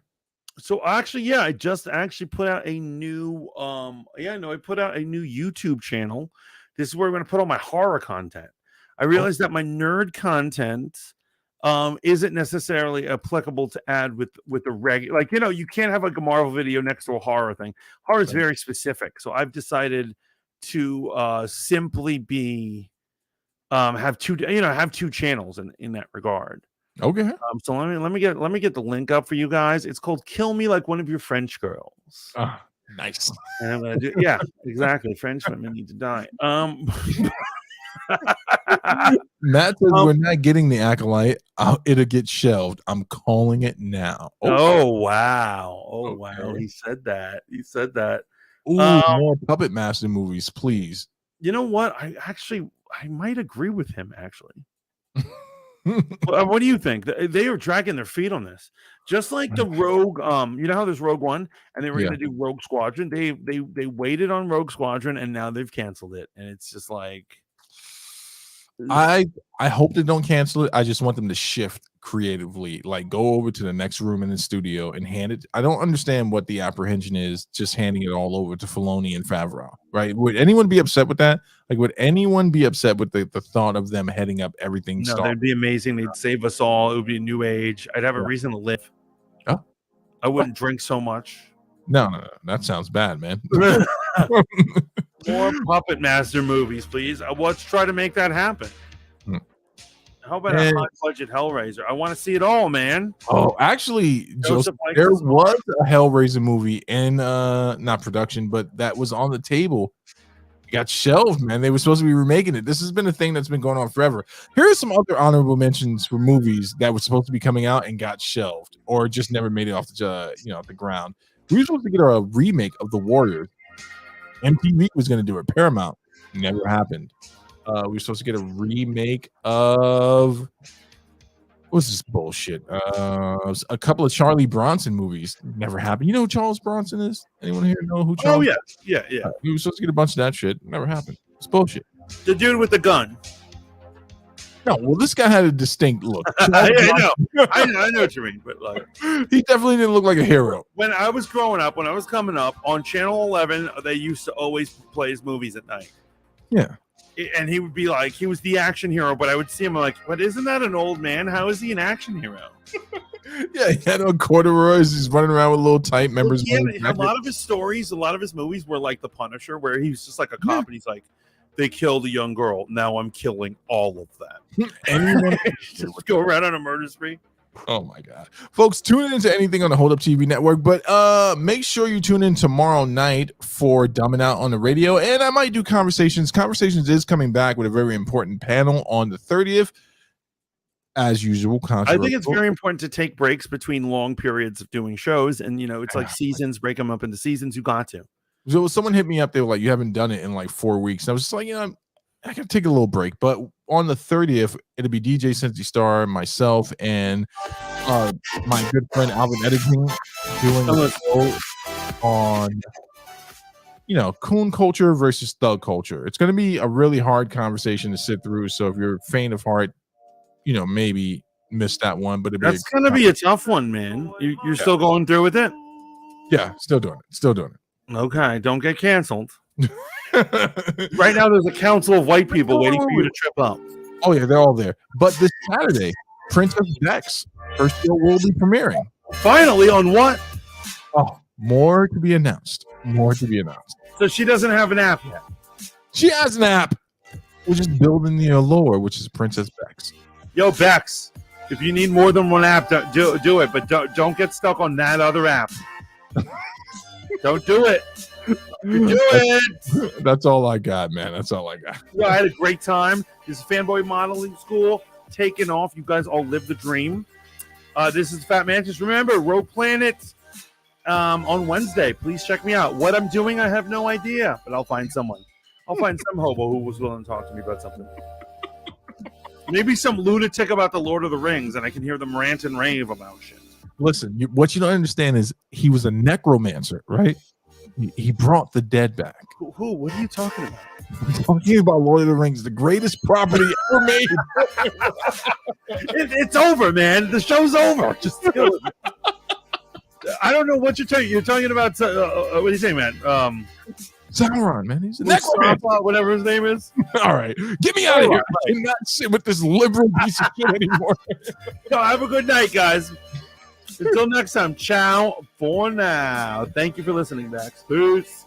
So actually, yeah, I just actually put out a new I put out a new YouTube channel. This is where I'm going to put all my horror content. I realized that my nerd content isn't necessarily applicable to add with the regular, like, you can't have like a Marvel video next to a horror thing. Horror is very specific. So I've decided to simply be have two channels in that regard. Okay. So let me get the link up for you guys. It's called "Kill Me Like One of Your French Girls." Nice. And I'm gonna do, exactly. French women need to die. Matt says we're not getting the Acolyte. It'll get shelved. I'm calling it now. Oh wow! Okay. He said that. Ooh, more Puppet Master movies, please. You know what? I might agree with him. Actually, what do you think? They are dragging their feet on this, just like the Rogue. You know how there's Rogue One, and they were going to do Rogue Squadron. They waited on Rogue Squadron, and now they've canceled it. And it's just like, I hope they don't cancel it. I just want them to shift creatively, like go over to the next room in the studio and hand it. I don't understand what the apprehension is, just handing it all over to Filoni and Favreau, right? Would anyone be upset with that? Like, would anyone be upset with the thought of them heading up everything? No, that'd be amazing. They'd save us all. It would be a new age. I'd have a reason to live. Oh. I wouldn't drink so much. No, that sounds bad, man. More Puppet Master movies, please. Let's try to make that happen. How about a high budget Hellraiser? I want to see it all, man. Oh, actually, Joseph, there was a Hellraiser movie in not production, but that was on the table. It got shelved, man. They were supposed to be remaking it. This has been a thing that's been going on forever. Here are some other honorable mentions for movies that were supposed to be coming out and got shelved or just never made it off the ground. We were supposed to get a remake of The Warriors. MTV was going to do it. Paramount. Never happened. We were supposed to get a remake of what's this bullshit? A couple of Charlie Bronson movies. Never happened. You know who Charles Bronson is? Anyone here know who Charles? Oh yeah. We were supposed to get a bunch of that shit. Never happened. It's bullshit. The dude with the gun. No, well, this guy had a distinct look. I know what you mean, but like, he definitely didn't look like a hero. When I was growing up, when I was coming up on Channel 11, they used to always play his movies at night. Yeah. And he would be like, he was the action hero, but I would see him like, but isn't that an old man? How is he an action hero? Yeah, he had on corduroys. He's running around with little tight members. A lot of his stories, a lot of his movies were like The Punisher, where he was just like a cop, and he's like, they killed a young girl. Now I'm killing all of them. Anyone just go around on a murder spree. Oh my God. Folks, tune into anything on the Hold Up TV network, but make sure you tune in tomorrow night for Dumbing Out on the radio. And I might do Conversations. Conversations is coming back with a very important panel on the 30th. As usual, I think it's very important to take breaks between long periods of doing shows. And, it's like seasons, break them up into seasons. You got to. So someone hit me up. They were like, you haven't done it in like 4 weeks. And I was just like, I gotta take a little break. But on the 30th, it'll be DJ Cincy Star, myself, and my good friend Alvin Editing doing a show on coon culture versus thug culture. It's gonna be a really hard conversation to sit through. So if you're faint of heart, maybe miss that one. But that's gonna be a tough one, man. You're still going through with it? Yeah, still doing it. Okay, don't get canceled. Right now, there's a council of white people waiting for you to trip up. Oh yeah, they're all there. But this Saturday, Princess Bex, her show will be premiering. Finally, on what? Oh, more to be announced. So she doesn't have an app yet. She has an app. We're just building the allure, which is Princess Bex. Yo, Bex, if you need more than one app, do it. But don't get stuck on that other app. Don't do it. Do it. That's all I got, man. That's all I got. I had a great time. This is Fanboy Modeling School taking off. You guys all live the dream. This is Fat Mantis. Remember, Rogue Planet on Wednesday. Please check me out. What I'm doing, I have no idea, but I'll find someone. I'll find some hobo who was willing to talk to me about something. Maybe some lunatic about the Lord of the Rings, and I can hear them rant and rave about shit. Listen, what you don't understand is he was a necromancer, right? He brought the dead back. Who? What are you talking about? I'm talking about Lord of the Rings, the greatest property ever made. It's over, man. The show's over. Just kill it. I don't know what you're talking. You're talking about what are you saying, man? Sauron, man. He's a necromancer. Mustafa, whatever his name is. All right, get me out of here. I cannot sit with this liberal piece of shit anymore. No, have a good night, guys. Until next time, ciao for now. Thank you for listening, Max. Peace.